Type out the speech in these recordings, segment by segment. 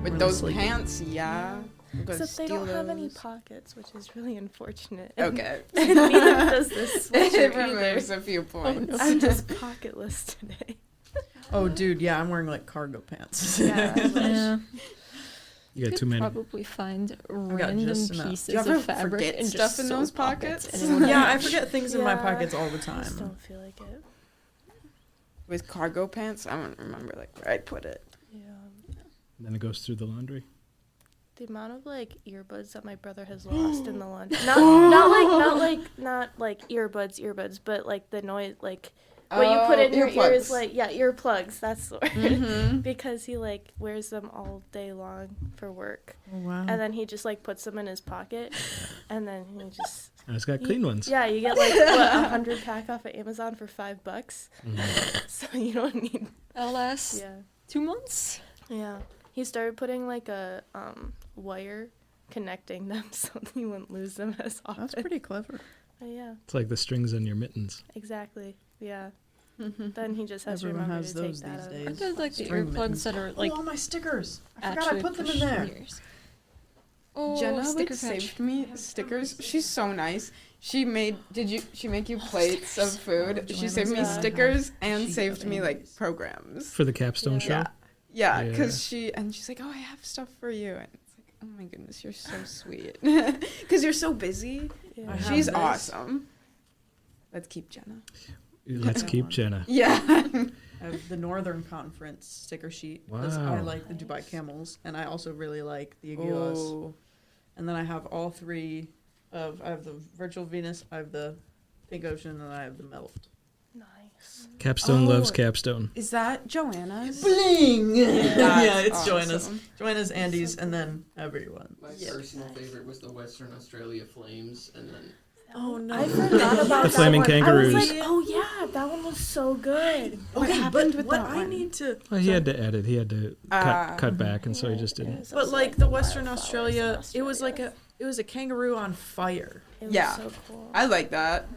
With those pants, yeah. Except they don't have any pockets, which is really unfortunate. Okay. And neither does this It sweatshirt removes either. a few points. Oh, no. I'm just pocketless today. Oh, dude, yeah, I'm wearing like cargo pants. Yeah. You got could too many. probably find got random just enough. pieces Do you ever of fabric forget and stuff just in sew those pockets? and it would Yeah, I forget things in my Yeah. pockets all the I just time. don't feel like it. With cargo pants, I don't remember like where I'd put it. Yeah. Then it goes through the laundry. The amount of like earbuds that my brother has lost in the laundry. Not like earbuds, but like the noise, like what you put in your ears, like earplugs. That's the word. Mm-hmm. Because he like wears them all day long for work, Oh, wow. and then he just like puts them in his pocket, and then he just And it's got clean ones. yeah, you get like what 100 pack off of Amazon for $5, Mhm. so you don't need. That'll last Yeah, 2 months. yeah. He started putting like a wire connecting them so he wouldn't lose them as often. That's pretty clever. Yeah, It's like the strings on your mittens. exactly. Yeah. Then he just has Everyone to remember has to take those that these out. days. I did like the String earplugs mittens. that are like oh, all my stickers. I forgot actually I put them in push there. ears. Oh, Jenna sticker like patch. saved me stickers. She's so nice. She make you plates of food? She saved me Yeah. stickers and Sheet saved of me like Andes. programs. For the Capstone Yeah. show? Yeah, Yeah. because she's like, oh, I have stuff for you, and it's like, oh my goodness, you're so sweet. Because you're so busy. Yeah. I have She's this. awesome. Let's keep Jenna. Let's Yeah. keep Jenna. Yeah. I have the Northern Conference sticker sheet. Wow. Because I like the Dubai Camels, and I also really like the Aguilas. Oh. And then I have all three of, I have the Virtual Venus, I have the Pink Ocean, and I have the Melt. Nice. Capstone Oh. loves Capstone. Is that Joanna's? Bling! That's Yeah, it's awesome. Joanna's. Joanna's, Andy's, and then everyone. My Yeah. personal favorite was the Western Australia Flames, and then Oh, no. I forgot about The that Flaming one. Kangaroos. I was like, oh yeah, that one was so good. What Okay, happened but with what that I one? need to... Well, he had to edit. He had to cut back, and so he just It didn't. was But also, like the Western wildflowers Australia, in it was like Australia. a kangaroo on fire. It was Yeah. so cool. I like that.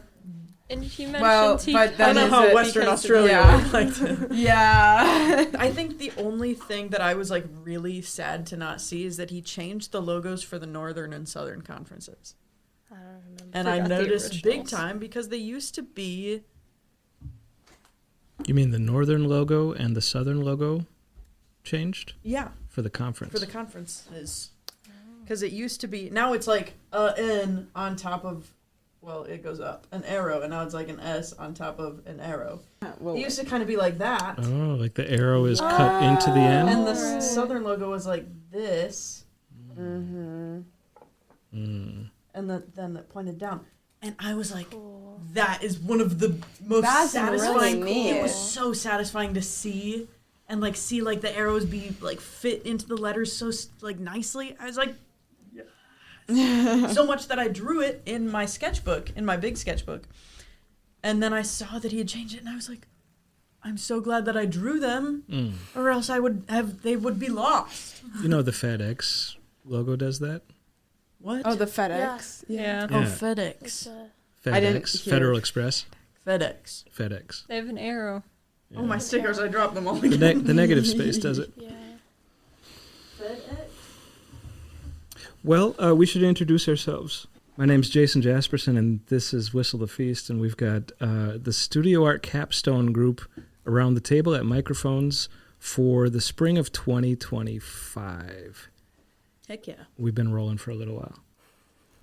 And he mentioned Well, he but I then don't know is how it Western because of- Australia yeah. would like to. Yeah. I think the only thing that I was like really sad to not see is that he changed the logos for the Northern and Southern conferences. I don't remember. And I Forgot the noticed big originals. time because they used to be You mean the Northern logo and the Southern logo changed for the conference? for the conferences. Because it used to be, now it's like N on top of, well, it goes up, an arrow, and now it's like an S on top of an arrow. It used to kind of be like that. Oh, like the arrow is cut into the end? And the Southern logo was like this, Mm-hmm. Mm. and then it pointed down. And I was like, Cool. that is one of the most That's satisfying. really neat. It was so satisfying to see, and like see like the arrows be like fit into the letters so like nicely. I was like, so much that I drew it in my sketchbook, in my big sketchbook, and then I saw that he had changed it, and I was like, I'm so glad that I drew them, Mm. or else they would be lost. You know the FedEx logo does that? What? Oh, the FedEx. Yeah. Oh, Yeah. FedEx. It's I didn't FedEx, hear. Federal Express, FedEx. FedEx. They have an arrow. Yeah. Oh, my stickers! I dropped them all The, again. the negative space does it. yeah. Well, we should introduce ourselves. My name's Jason Jaspersen, and this is Whistle the Feast, and we've got the Studio Art Capstone group around the table at microphones for the spring of 2025. Heck yeah. We've been rolling for a little while.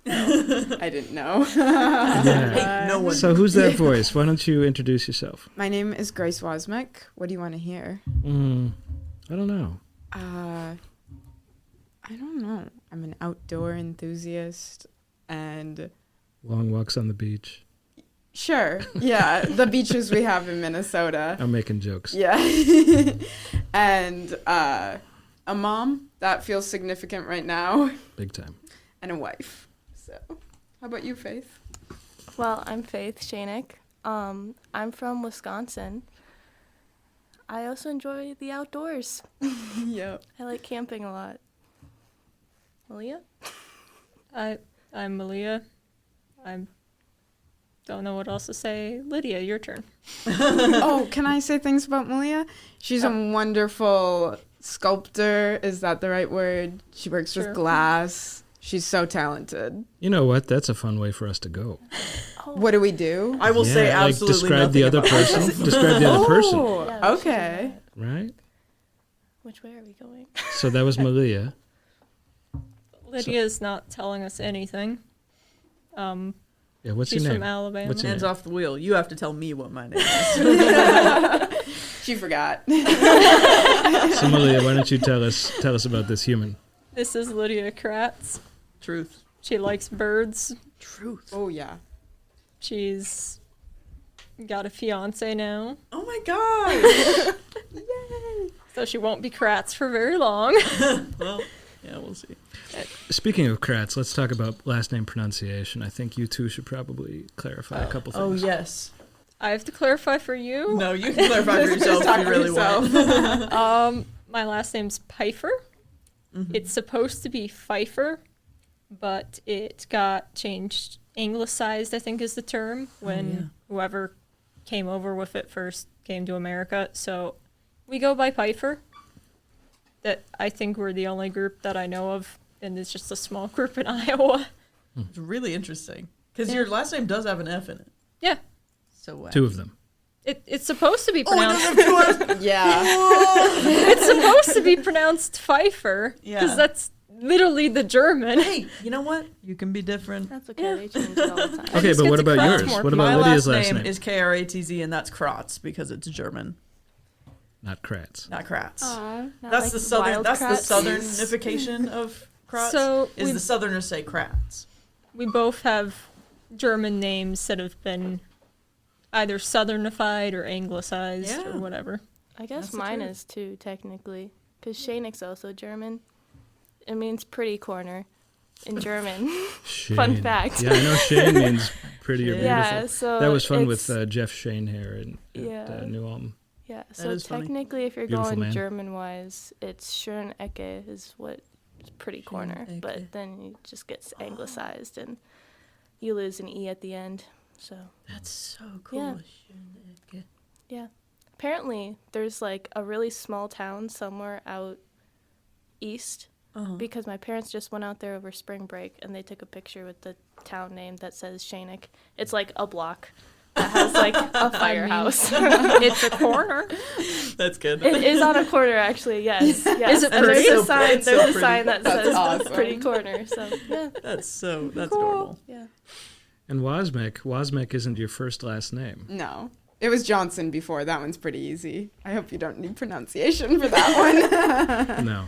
I didn't know. Yeah. Hey, no one. So who's that voice? Why don't you introduce yourself? My name is Grace Wosmek. What do you want to hear? I don't know. I don't know. I'm an outdoor enthusiast, and Long walks on the beach. sure, yeah, the beaches we have in Minnesota. I'm making jokes. Yeah. And a mom, that feels significant right now, Big time. and a wife. So, how about you, Faith? Well, I'm Faith Schoeneck. I'm from Wisconsin. I also enjoy the outdoors. Yep. I like camping a lot. Maleah? I'm Maleah. I don't know what else to say. Lydia, your turn. Oh, can I say things about Maleah? She's a wonderful sculptor. Is that the right word? She works Sure. with glass. She's so talented. You know what? That's a fun way for us to go. What do we do? I will say like absolutely describe the nothing other about person. this. Describe the other person, Oh, Yeah, we should do okay. that. right? Which way are we going? So that was Maleah. Lydia's not telling us anything. Yeah, what's She's your name? from Alabama. What's your Hands name? off the wheel. You have to tell me what my name is. She forgot. So Maleah, why don't you tell us about this human? This is Lydia Kratz. Truth. She likes birds. Truth. Oh, yeah. She's got a fiance now, Oh my god. so she won't be Kratz for very long. Well, yeah, we'll see. Speaking of Kratz, let's talk about last name pronunciation. I think you two should probably clarify a couple Oh things. yes. I have to clarify for you. No, you can clarify for yourself talk if you for really yourself. want. My last name's Pfeifer. Mhm. It's supposed to be Pfeifer, but it got changed, anglicized, I think is the term, when whoever came over with it first came to America. So we go by Pfeifer. That I think we're the only group that I know of, and it's just a small group in Iowa. It's really interesting because your last name does have an F in it. Yeah, So Two of them. it's supposed to be Oh, pronounced. Yeah. It's supposed to be pronounced Pfeifer because Yeah. that's literally the German. Hey, you know what? You can be different. That's okay. They change it all the time. Okay, just but get what to about Kratz yours? more. What My about Lydia's last last name name? is Kratz, and that's Kratz because it's German, Not Kratz. not Kratz. Not That's like the southern. wild That's the Kratz. southernification of Kratz. So is the Southerners say Kratz? we both have German names that have been either southernified or anglicized Yeah. or whatever. I guess That's the mine truth. is too, technically. Because Schoeneck's also German. It means pretty corner in German. Shane. Fun fact. Yeah, I know Shane means pretty or Shane. beautiful. Yeah, so That was fun it's- with Jeff Shane here at Yeah. New Ulm. Yeah, so is funny. technically if you're Beautiful going man. German-wise, it's Schönecke is what is pretty corner. Schönecke. But then it just gets anglicized and you lose an E at the end. So, That's so cool. yeah. Apparently, there's like a really small town somewhere out east Uh-huh. because my parents just went out there over spring break and they took a picture with the town name that says Schoeneck. It's like a block that has like a firehouse. It's a corner. That's good. It is on a corner, actually. Yes. Yes. Is it and pretty? there's a So sign. pretty. There's So a sign that pretty. says That's awesome. "Pretty Corner." So yeah, That's adorable. yeah. And Wosmek isn't your first last name. No. It was Johnson before. That one's pretty easy. I hope you don't need pronunciation for that one. No.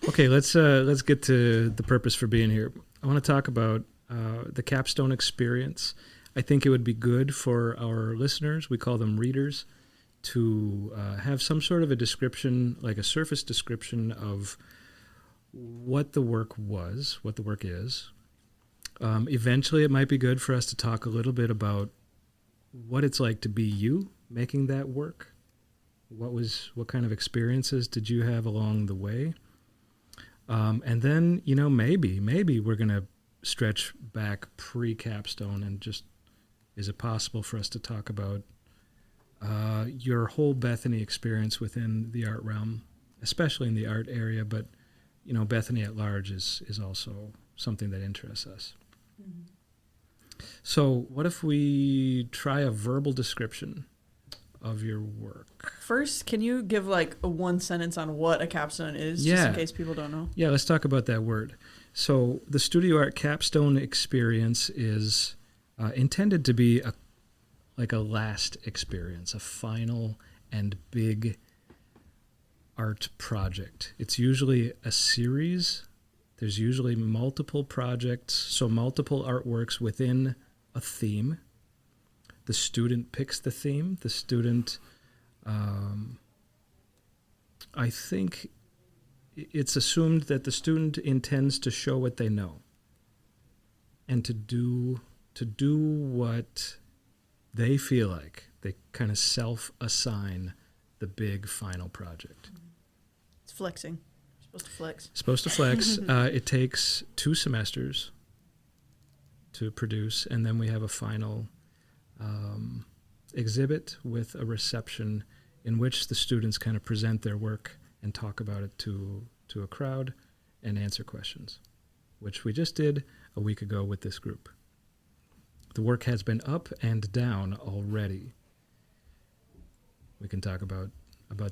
Okay, let's get to the purpose for being here. I want to talk about the Capstone experience. I think it would be good for our listeners, we call them readers, to have some sort of a description, like a surface description of what the work was, what the work is. Eventually, it might be good for us to talk a little bit about what it's like to be you making that work. What kind of experiences did you have along the way? And then, maybe we're going to stretch back pre-Capstone and just, is it possible for us to talk about your whole Bethany experience within the art realm, especially in the art area, but, Bethany at large is also something that interests us. Mm-hmm. So what if we try a verbal description of your work? First, can you give like a one sentence on what a capstone is, just in case people don't know? Yeah, let's talk about that word. So the Studio Art Capstone experience is intended to be a last experience, a final and big art project. It's usually a series. There's usually multiple projects, so multiple artworks within a theme. The student picks the theme. The student, I think it's assumed that the student intends to show what they know and to do what they feel like. They kind of self-assign the big final project. It's flexing. You're supposed to flex. Supposed to flex. It takes 2 semesters to produce, and then we have a final exhibit with a reception in which the students kind of present their work and talk about it to a crowd and answer questions, which we just did a week ago with this group. The work has been up and down already. We can talk about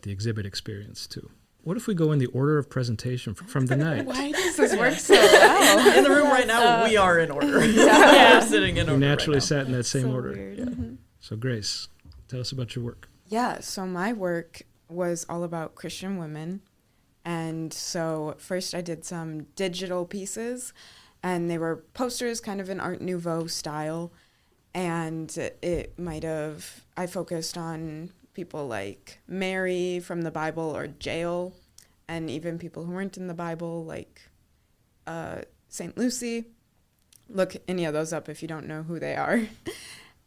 the exhibit experience too. What if we go in the order of presentation from the night? Why does this work so well? In the room right now, we are in order. Yeah. We're sitting in We order. naturally right now. sat in that same So order. weird. Mm-hmm. So Grace, tell us about your work. Yeah, so my work was all about Christian women. And so first I did some digital pieces, and they were posters kind of in Art Nouveau style. And I focused on people like Mary from the Bible or Jael, and even people who weren't in the Bible like St. Lucy. Look any of those up if you don't know who they are.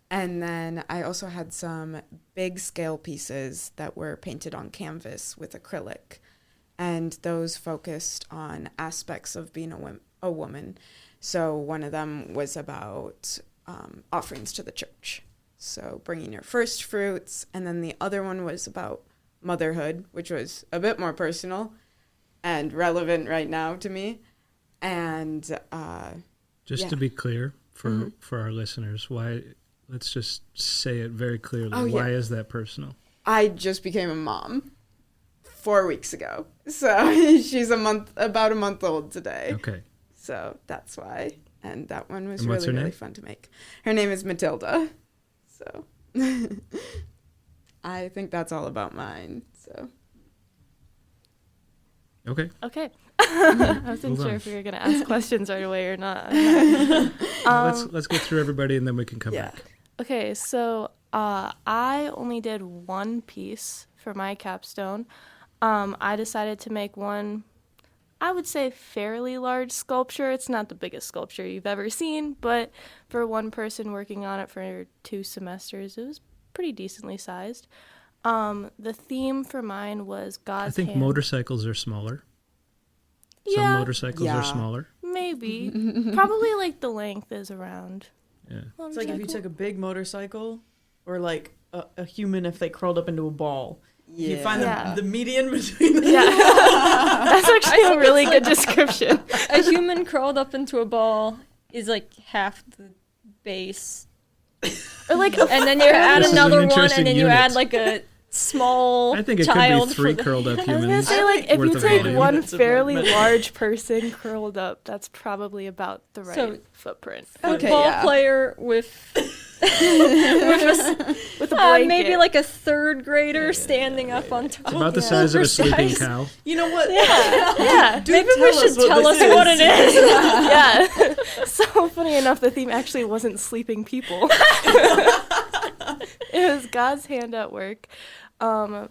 And then I also had some big scale pieces that were painted on canvas with acrylic. And those focused on aspects of being a woman. So one of them was about offerings to the church. So bringing your first fruits. And then the other one was about motherhood, which was a bit more personal and relevant right now to me. And Just to be clear for our listeners, why? Let's just say it very clearly. Oh, why yeah. is that personal? I just became a mom 4 weeks ago. So she's about a month old today. Okay. So that's why. And that one was And what's her really name? fun to make. Her name is Matilda. So I think that's all about mine. So Okay. Okay. I wasn't Move sure on. if you were going to ask questions right away or not. Let's get through everybody and then we can come yeah. back. Okay, so I only did one piece for my capstone. I decided to make one, I would say, fairly large sculpture. It's not the biggest sculpture you've ever seen, but for one person working on it for 2 semesters, it was pretty decently sized. The theme for mine was God's I think hand. motorcycles are smaller. Some Yeah. motorcycles are smaller. Maybe. Probably like the length is around. Yeah. It's like if you took a big motorcycle, or like a human if they curled up into a ball. You find Yeah. the median between them. Yeah. That's actually a really good description. A human curled up into a ball is like half the base. Or like And then you add This is an another one, interesting and then you unit. add like a small I think it could child be 3 for the- curled up I was gonna humans. say, like, if worth you of take volume. one Units of fairly measurement. large person curled up, that's probably about the right So- footprint. Okay, football yeah. player with With a blanket. maybe like a 3rd grader standing up on top. It's about the size of a sleeping Oversized. cow. You know what? Yeah. Maybe we should tell us what it is. Yeah. So funny enough, the theme actually wasn't sleeping people. It was God's hand at work. One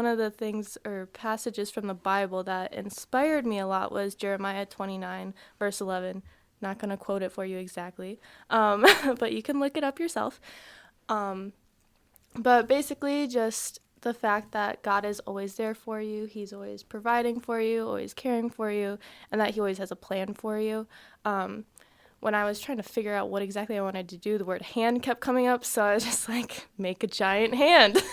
of the things or passages from the Bible that inspired me a lot was Jeremiah 29, verse 11. Not going to quote it for you exactly, but you can look it up yourself. But basically just the fact that God is always there for you. He's always providing for you, always caring for you, and that he always has a plan for you. When I was trying to figure out what exactly I wanted to do, the word hand kept coming up, so I was just like, make a giant hand.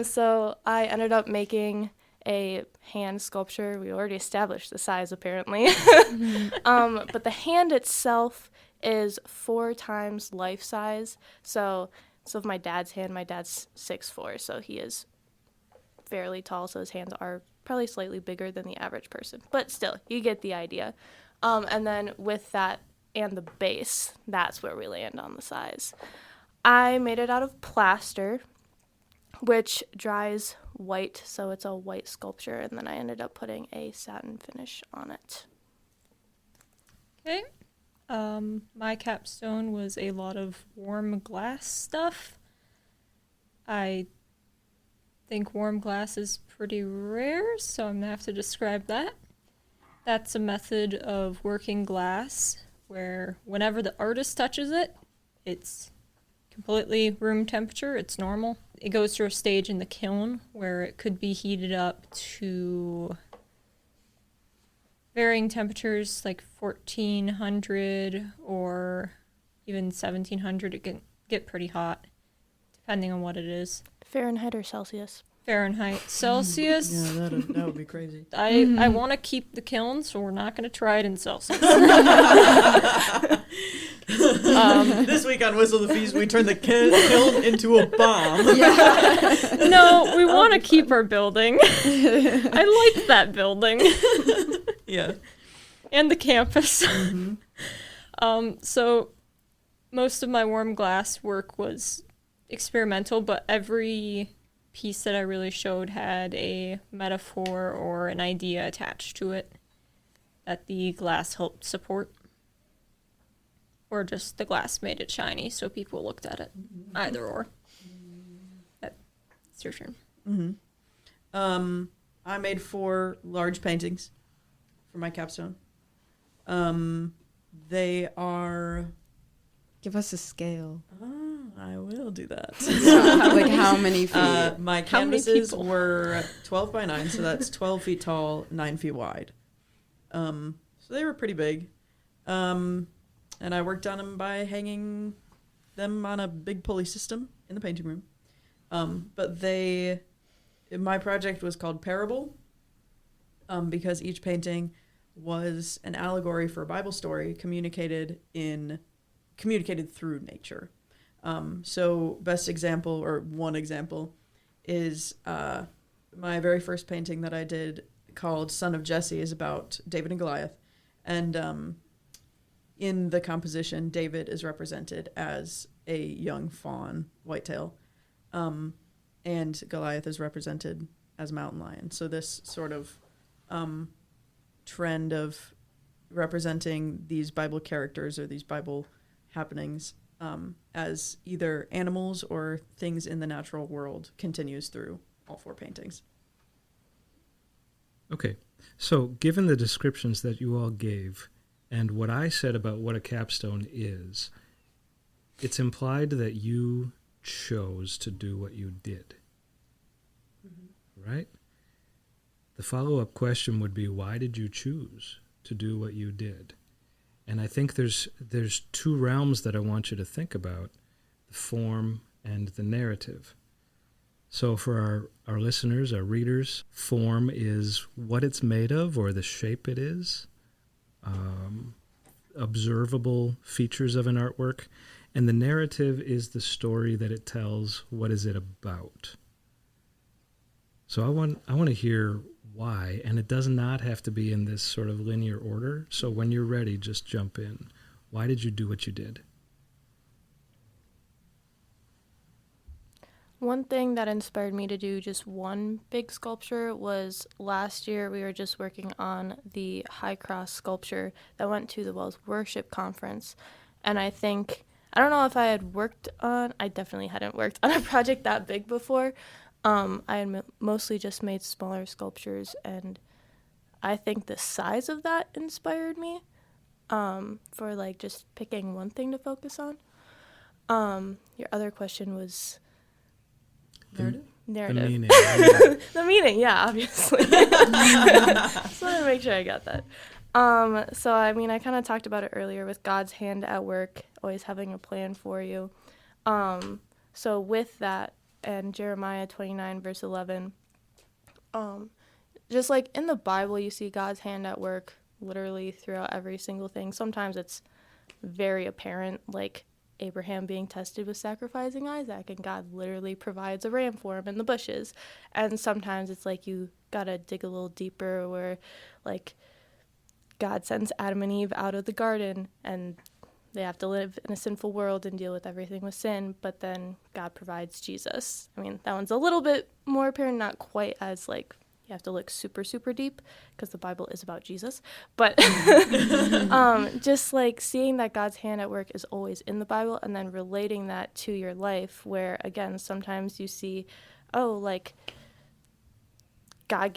So I ended up making a hand sculpture. We already established the size, apparently. But the hand itself is 4 times life size. So my dad's hand, my dad's 6'4", so he is fairly tall, so his hands are probably slightly bigger than the average person. But still, you get the idea. And then with that and the base, that's where we land on the size. I made it out of plaster, which dries white, so it's a white sculpture, and then I ended up putting a satin finish on it. Okay. My capstone was a lot of warm glass stuff. I think warm glass is pretty rare, so I'm going to have to describe that. That's a method of working glass where whenever the artist touches it, it's completely room temperature, it's normal. It goes through a stage in the kiln where it could be heated up to varying temperatures like 1400 or even 1700. It can get pretty hot depending on what it is. Fahrenheit or Celsius? Fahrenheit. Celsius. Yeah, that would be crazy. I want to keep the kiln, so we're not going to try it in Celsius. This week on Whistle the Feast, we turn the kiln into a bomb. No, we want to keep our building. I like that building. Yeah. And the campus. So most of my warm glass work was experimental, but every piece that I really showed had a metaphor or an idea attached to it that the glass helped support. Or just the glass made it shiny so people looked at it. Either or. It's your turn. I made 4 large paintings for my capstone. They are... Give us a scale. I will do that. Like how many feet? My canvases were 12 by 9, so that's 12 feet tall, 9 feet wide. So they were pretty big. And I worked on them by hanging them on a big pulley system in the painting room. But my project was called Parable, because each painting was an allegory for a Bible story communicated through nature. So best example, or one example, is my very first painting that I did called Son of Jesse is about David and Goliath. And in the composition, David is represented as a young fawn, whitetail, and Goliath is represented as a mountain lion. So this sort of trend of representing these Bible characters or these Bible happenings as either animals or things in the natural world continues through all 4 paintings. Okay, so given the descriptions that you all gave and what I said about what a capstone is, it's implied that you chose to do what you did, right? The follow-up question would be, why did you choose to do what you did? And I think there's 2 realms that I want you to think about, the form and the narrative. So for our listeners, our readers, form is what it's made of or the shape it is, observable features of an artwork, and the narrative is the story that it tells. What is it about? So I want to hear why, and it does not have to be in this sort of linear order. So when you're ready, just jump in. Why did you do what you did? One thing that inspired me to do just one big sculpture was last year we were just working on the High Cross sculpture that went to the Wells Worship Conference. And I don't know if I definitely hadn't worked on a project that big before. I had mostly just made smaller sculptures, and I think the size of that inspired me for like just picking one thing to focus on. Your other question was... Narrative. The meaning. The meaning, yeah, obviously. Just want to make sure I got that. So, I mean, I kind of talked about it earlier with God's hand at work, always having a plan for you. So with that, and Jeremiah 29, verse 11, just like in the Bible, you see God's hand at work literally throughout every single thing. Sometimes it's very apparent, like Abraham being tested with sacrificing Isaac, and God literally provides a ram for him in the bushes. And sometimes it's like you gotta dig a little deeper, where like God sends Adam and Eve out of the garden and they have to live in a sinful world and deal with everything with sin, but then God provides Jesus. I mean, that one's a little bit more apparent, not quite as like you have to look super, super deep, because the Bible is about Jesus. But just like seeing that God's hand at work is always in the Bible, and then relating that to your life, where, again, sometimes you see, oh, like, God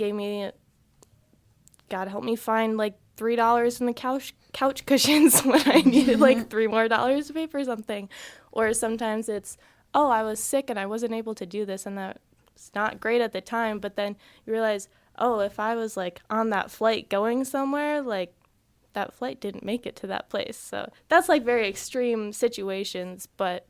helped me find, like, $3 in the couch cushions when I needed, like, $3 more to pay for something. Or sometimes it's, oh, I was sick and I wasn't able to do this, and that it's not great at the time, but then you realize, oh, if I was like on that flight going somewhere, like that flight didn't make it to that place. So that's like very extreme situations, but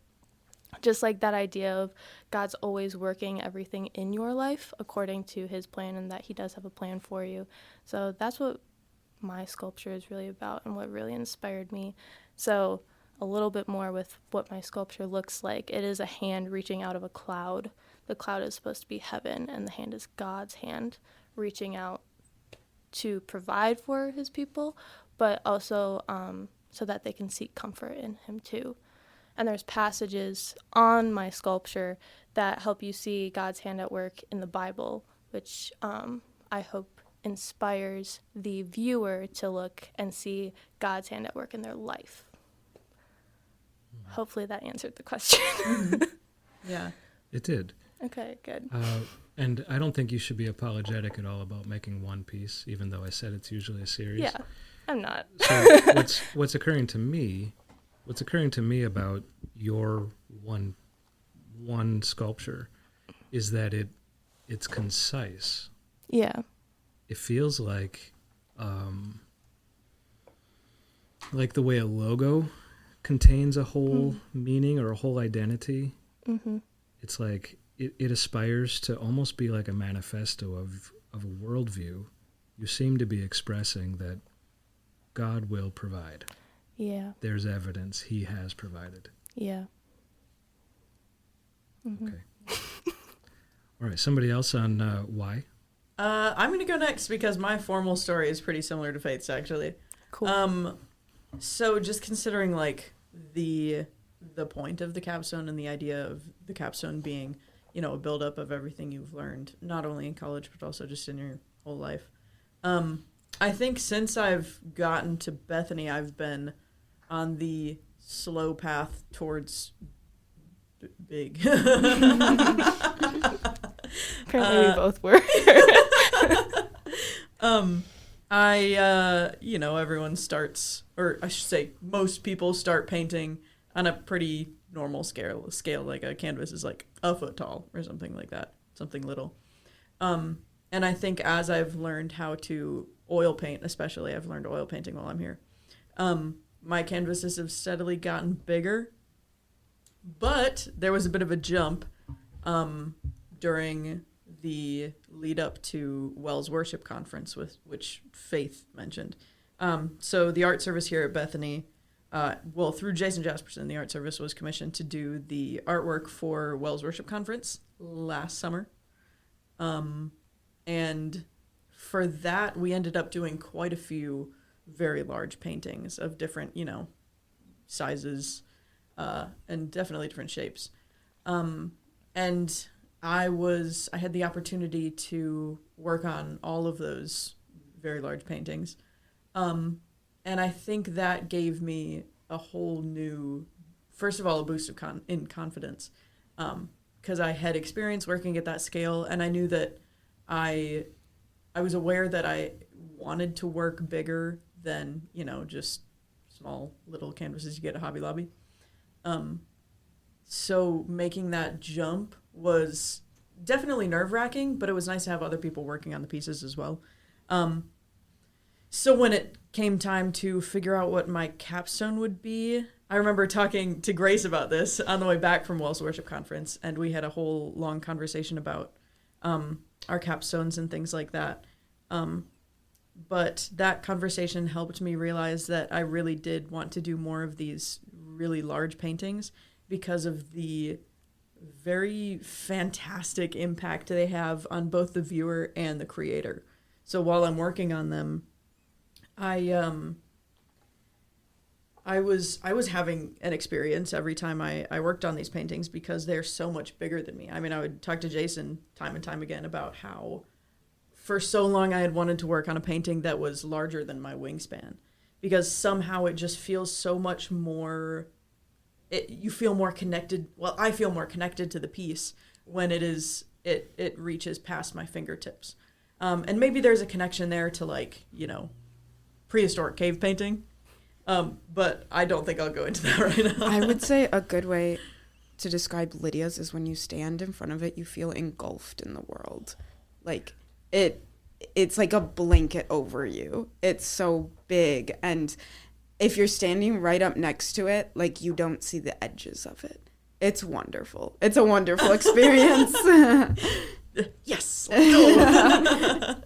just like that idea of God's always working everything in your life according to his plan, and that he does have a plan for you. So that's what my sculpture is really about and what really inspired me. So a little bit more with what my sculpture looks like. It is a hand reaching out of a cloud. The cloud is supposed to be heaven, and the hand is God's hand reaching out to provide for his people, but also so that they can seek comfort in him too. And there's passages on my sculpture that help you see God's hand at work in the Bible, which I hope inspires the viewer to look and see God's hand at work in their life. Hopefully that answered the question. Yeah. It did. Okay, good. And I don't think you should be apologetic at all about making one piece, even though I said it's usually a series. Yeah, I'm not. So what's occurring to me about your one sculpture is that it's concise. Yeah. It feels like the way a logo contains a whole meaning or a whole identity. Mm-hmm. It's like it aspires to almost be like a manifesto of a worldview. You seem to be expressing that God will provide. Yeah. There's evidence he has provided. Yeah. Mm-hmm. Okay. All right. Somebody else on why? I'm going to go next because my formal story is pretty similar to Faith's, actually. Cool. So just considering like the point of the capstone and the idea of the capstone being, a buildup of everything you've learned, not only in college but also just in your whole life. I think since I've gotten to Bethany, I've been on the slow path towards big. Apparently we both were. Everyone starts, or I should say most people start painting on a pretty normal scale, like a canvas is like a foot tall or something like that, something little. And I think as I've learned how to oil paint, especially I've learned oil painting while I'm here, my canvases have steadily gotten bigger, but there was a bit of a jump during the lead up to Wells Worship Conference, which Faith mentioned. So the art service here at Bethany, through Jason Jaspersen, the art service was commissioned to do the artwork for Wells Worship Conference last summer. And for that, we ended up doing quite a few very large paintings of different, sizes, and definitely different shapes. And I had the opportunity to work on all of those very large paintings. And I think that gave me a whole new, first of all, a boost of in confidence. Because I had experience working at that scale, and I knew that I was aware that I wanted to work bigger than, just small little canvases you get at Hobby Lobby. So making that jump was definitely nerve-wracking, but it was nice to have other people working on the pieces as well. So when it came time to figure out what my capstone would be, I remember talking to Grace about this on the way back from Wells Worship Conference, and we had a whole long conversation about our capstones and things like that. But that conversation helped me realize that I really did want to do more of these really large paintings because of the very fantastic impact they have on both the viewer and the creator. So while I'm working on them, I was having an experience every time I worked on these paintings because they're so much bigger than me. I mean, I would talk to Jason time and time again about how for so long I had wanted to work on a painting that was larger than my wingspan because somehow it just feels so much more, you feel more connected. Well, I feel more connected to the piece when it reaches past my fingertips. And maybe there's a connection there to prehistoric cave painting. But I don't think I'll go into that right now. I would say a good way to describe Lydia's is when you stand in front of it, you feel engulfed in the world. Like it's like a blanket over you. It's so big. And if you're standing right up next to it, like you don't see the edges of it. It's wonderful. It's a wonderful experience. Yes. Let's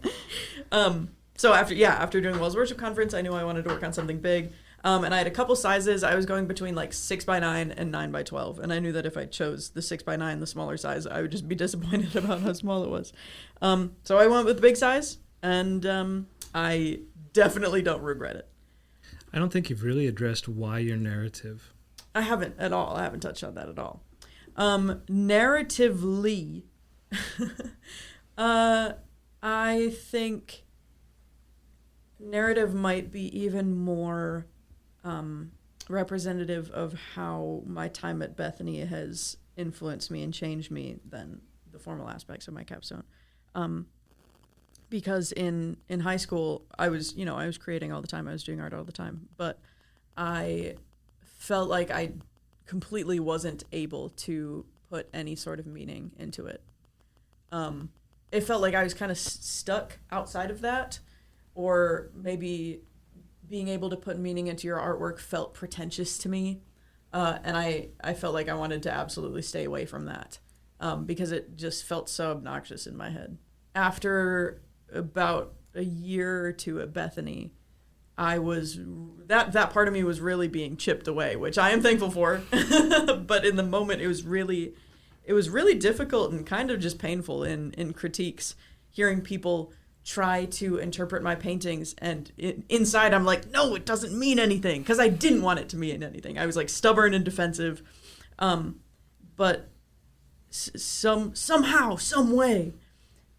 go. So after doing Wells Worship Conference, I knew I wanted to work on something big. And I had a couple sizes. I was going between like 6x9 and 9x12. And I knew that if I chose the 6x9, the smaller size, I would just be disappointed about how small it was. So I went with the big size, and I definitely don't regret it. I don't think you've really addressed why your narrative. I haven't at all. I haven't touched on that at all. Narratively, I think narrative might be even more representative of how my time at Bethany has influenced me and changed me than the formal aspects of my capstone. Because in high school, I was creating all the time. I was doing art all the time. But I felt like I completely wasn't able to put any sort of meaning into it. It felt like I was kind of stuck outside of that, or maybe being able to put meaning into your artwork felt pretentious to me. And I felt like I wanted to absolutely stay away from that because it just felt so obnoxious in my head. After about a year or two at Bethany, I was that part of me was really being chipped away, which I am thankful for. But in the moment, it was really difficult and kind of just painful in critiques, hearing people try to interpret my paintings, and inside I'm like, no, it doesn't mean anything, because I didn't want it to mean anything. I was like stubborn and defensive, but somehow, some way,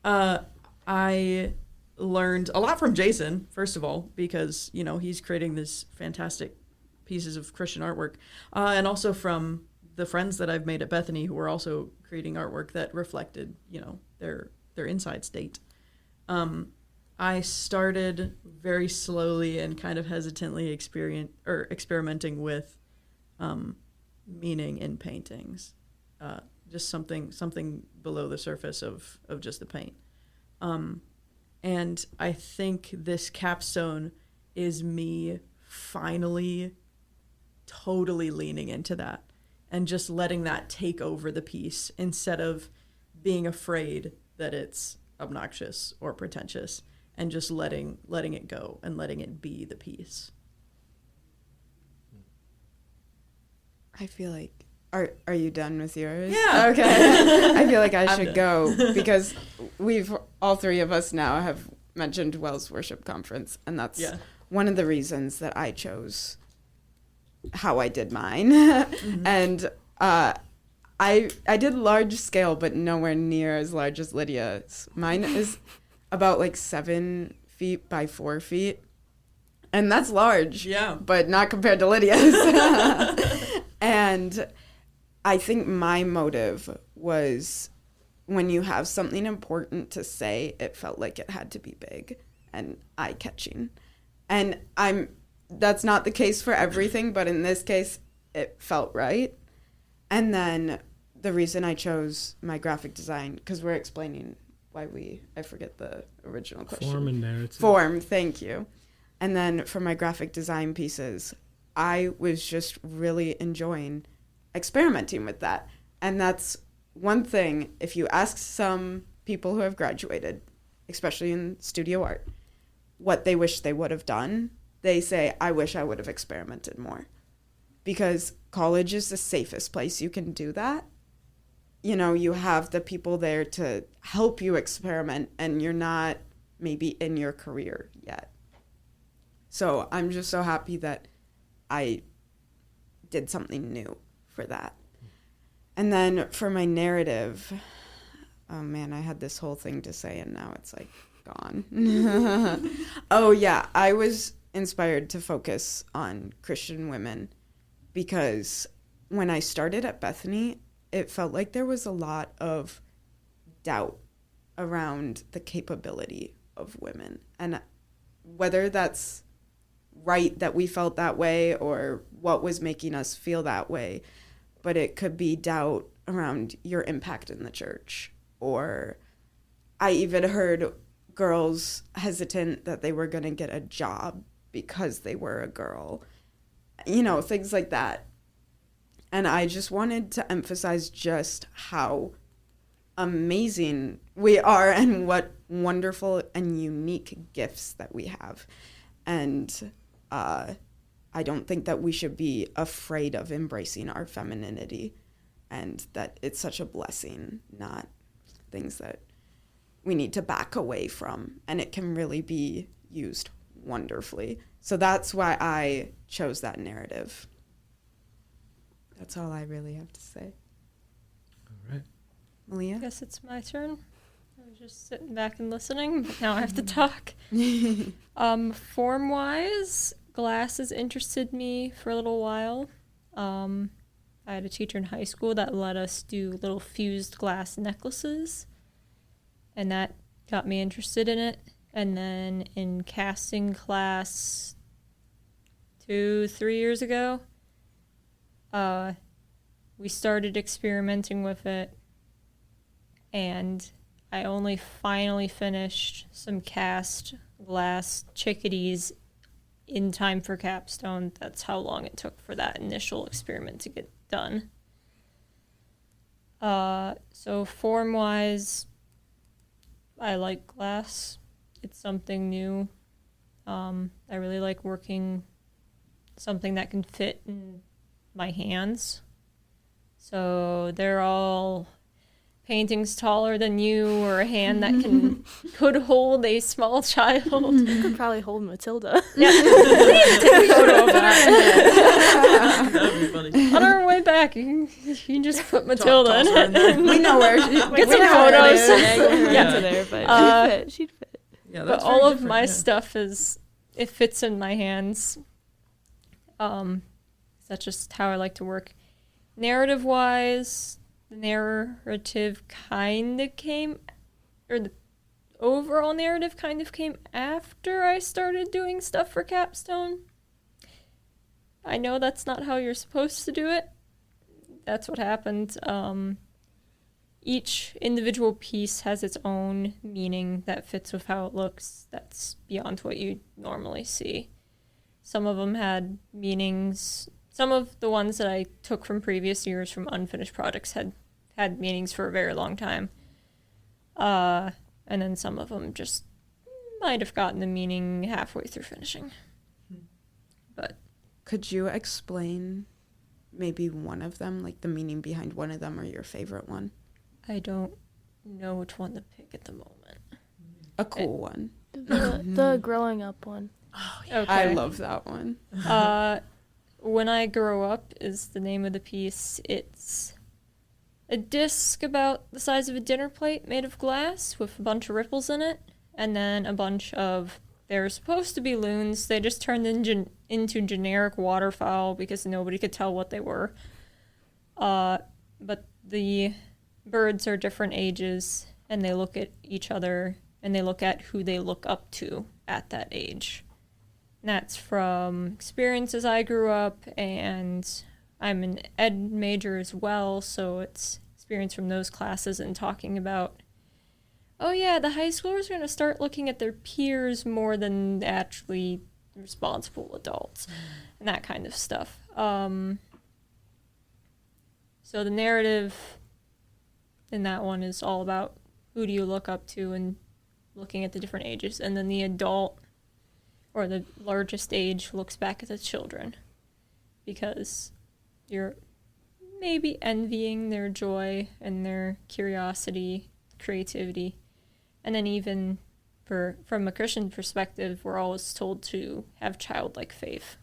I learned a lot from Jason, first of all, because he's creating this fantastic pieces of Christian artwork, and also from the friends that I've made at Bethany who were also creating artwork that reflected their inside state. I started very slowly and kind of hesitantly experimenting with meaning in paintings, just something below the surface of just the paint. And I think this capstone is me finally totally leaning into that and just letting that take over the piece instead of being afraid that it's obnoxious or pretentious, and just letting it go and letting it be the piece. I feel like are you done with yours? Yeah. Okay. I feel like I should go because all three of us now have mentioned Wells Worship Conference, and that's one of the reasons that I chose how I did mine. Mm-hmm. And I did large scale, but nowhere near as large as Lydia's. Mine is about like 7 feet by 4 feet. And that's large. Yeah. But not compared to Lydia's. And I think my motive was when you have something important to say, it felt like it had to be big and eye-catching. And that's not the case for everything, but in this case, it felt right. And then the reason I chose my graphic design, because we're explaining why I forget the original question. Form and narrative. Form, thank you. And then for my graphic design pieces, I was just really enjoying experimenting with that. And that's one thing, if you ask some people who have graduated, especially in studio art, what they wish they would have done, they say, I wish I would have experimented more. Because college is the safest place you can do that. You have the people there to help you experiment, and you're not maybe in your career yet. So I'm just so happy that I did something new for that. And then for my narrative, oh man, I had this whole thing to say and now it's like gone. Oh yeah, I was inspired to focus on Christian women because when I started at Bethany, it felt like there was a lot of doubt around the capability of women. And whether that's right that we felt that way or what was making us feel that way, but it could be doubt around your impact in the church. Or I even heard girls hesitant that they were going to get a job because they were a girl, things like that. And I just wanted to emphasize just how amazing we are and what wonderful and unique gifts that we have. And I don't think that we should be afraid of embracing our femininity, and that it's such a blessing, not things that we need to back away from. And it can really be used wonderfully. So that's why I chose that narrative. That's all I really have to say. All right. Maleah? I guess it's my turn. I was just sitting back and listening, but now I have to talk. Form-wise, glass has interested me for a little while. I had a teacher in high school that let us do little fused glass necklaces, and that got me interested in it. And then in casting class 2-3 years ago, we started experimenting with it, and I only finally finished some cast glass chickadees in time for Capstone. That's how long it took for that initial experiment to get done. So form-wise, I like glass. It's something new. I really like working something that can fit in my hands. So they're all paintings taller than you, or a hand that could hold a small child. You could probably hold Matilda. Yeah. We need to take a photo of that. That'd be funny. On our way back, you can just put Matilda Toss her in in there. it. We know where she Get some photos. Yeah, Yeah. there, but she'd fit. Yeah, But that's all very of my different, yeah. stuff it fits in my hands. That's just how I like to work. Narrative-wise, the narrative kind of came, or the overall narrative kind of came after I started doing stuff for Capstone. I know that's not how you're supposed to do it. That's what happened. Each individual piece has its own meaning that fits with how it looks. That's beyond what you normally see. Some of them had meanings. Some of the ones that I took from previous years from unfinished projects had meanings for a very long time. And then some of them just might have gotten the meaning halfway through finishing. But Could you explain maybe one of them, like the meaning behind one of them, or your favorite one? I don't know which one to pick at the moment. A cool one. The growing up one. Okay. I love that one. When I Grow Up is the name of the piece. It's a disc about the size of a dinner plate made of glass with a bunch of ripples in it, and then a bunch of, they're supposed to be loons. They just turned into generic waterfowl because nobody could tell what they were. But the birds are different ages, and they look at each other, and they look at who they look up to at that age. And that's from experiences I grew up, and I'm an ed major as well, so it's experience from those classes and talking about, oh yeah, the high schoolers are going to start looking at their peers more than actually responsible adults, and that kind of stuff. So the narrative in that one is all about who do you look up to and looking at the different ages, and then the adult or the largest age looks back at the children because you're maybe envying their joy and their curiosity, creativity. And then even from a Christian perspective, we're always told to have childlike faith.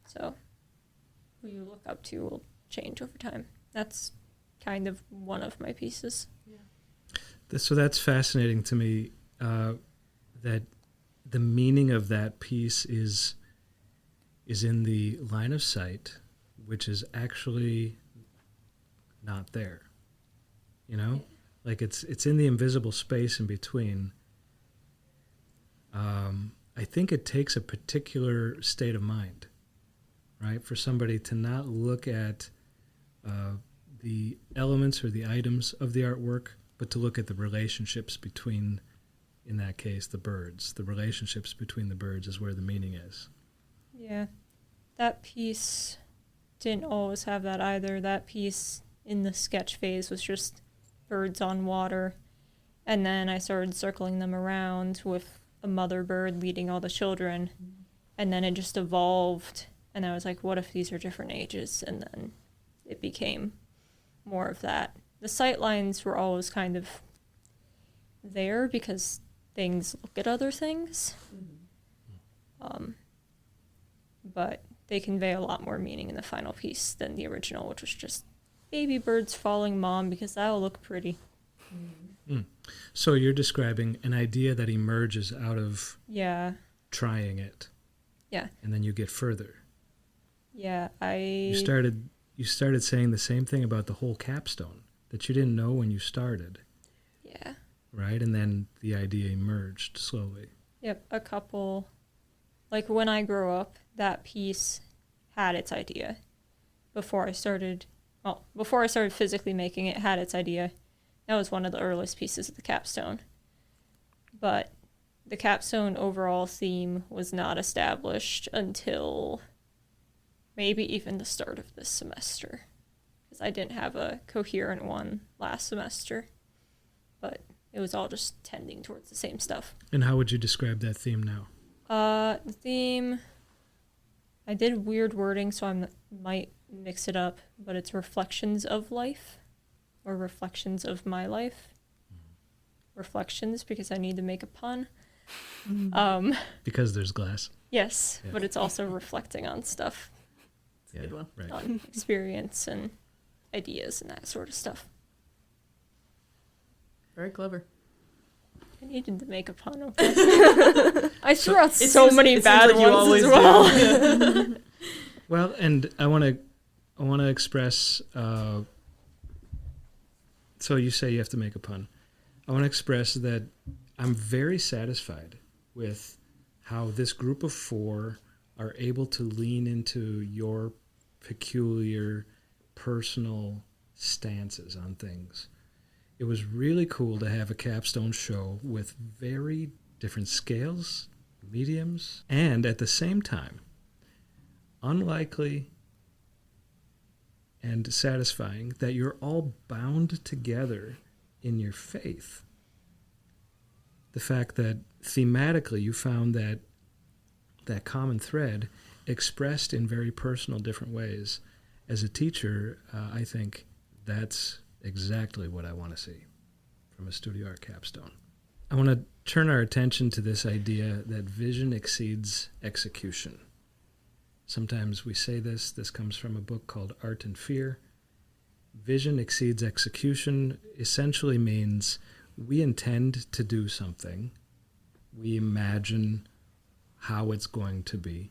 So who you look up to will change over time. That's kind of one of my pieces. So that's fascinating to me, that the meaning of that piece is in the line of sight, which is actually not there. You know? Like it's in the invisible space in between. I think it takes a particular state of mind, right? For somebody to not look at the elements or the items of the artwork, but to look at the relationships between, in that case, the birds. The relationships between the birds is where the meaning is. Yeah. That piece didn't always have that either. That piece in the sketch phase was just birds on water. And then I started circling them around with a mother bird leading all the children. And then it just evolved. And I was like, what if these are different ages? And then it became more of that. The sight lines were always kind of there because things look at other things. But they convey a lot more meaning in the final piece than the original, which was just baby birds following mom because that'll look pretty. So you're describing an idea that emerges out of trying it. Yeah. And then you get further. Yeah, You started saying the same thing about the whole capstone, that you didn't know when you started. Yeah. Right? And then the idea emerged slowly. Yep, a couple. Like when I grew up, that piece had its idea. Before I started physically making it, had its idea. That was one of the earliest pieces of the capstone. But the capstone overall theme was not established until maybe even the start of this semester. Because I didn't have a coherent one last semester. But it was all just tending towards the same stuff. And how would you describe that theme now? The theme, I did weird wording, so I might mix it up, but it's reflections of life, or reflections of my life. Reflections, because I need to make a pun. Because there's glass. Yes, but it's also reflecting on stuff. That's a good one. Right. On experience and ideas and that sort of stuff. Very clever. I needed to make a pun, okay? I threw out so many bad like ones as well. Well, and I want to express. So you say you have to make a pun. I want to express that I'm very satisfied with how this group of 4 are able to lean into your peculiar personal stances on things. It was really cool to have a capstone show with very different scales, mediums, and at the same time, unlikely and satisfying that you're all bound together in your faith. The fact that thematically you found that common thread expressed in very personal, different ways. As a teacher, I think that's exactly what I want to see from a studio art capstone. I want to turn our attention to this idea that vision exceeds execution. Sometimes we say this comes from a book called Art and Fear. Vision exceeds execution essentially means we intend to do something. We imagine how it's going to be.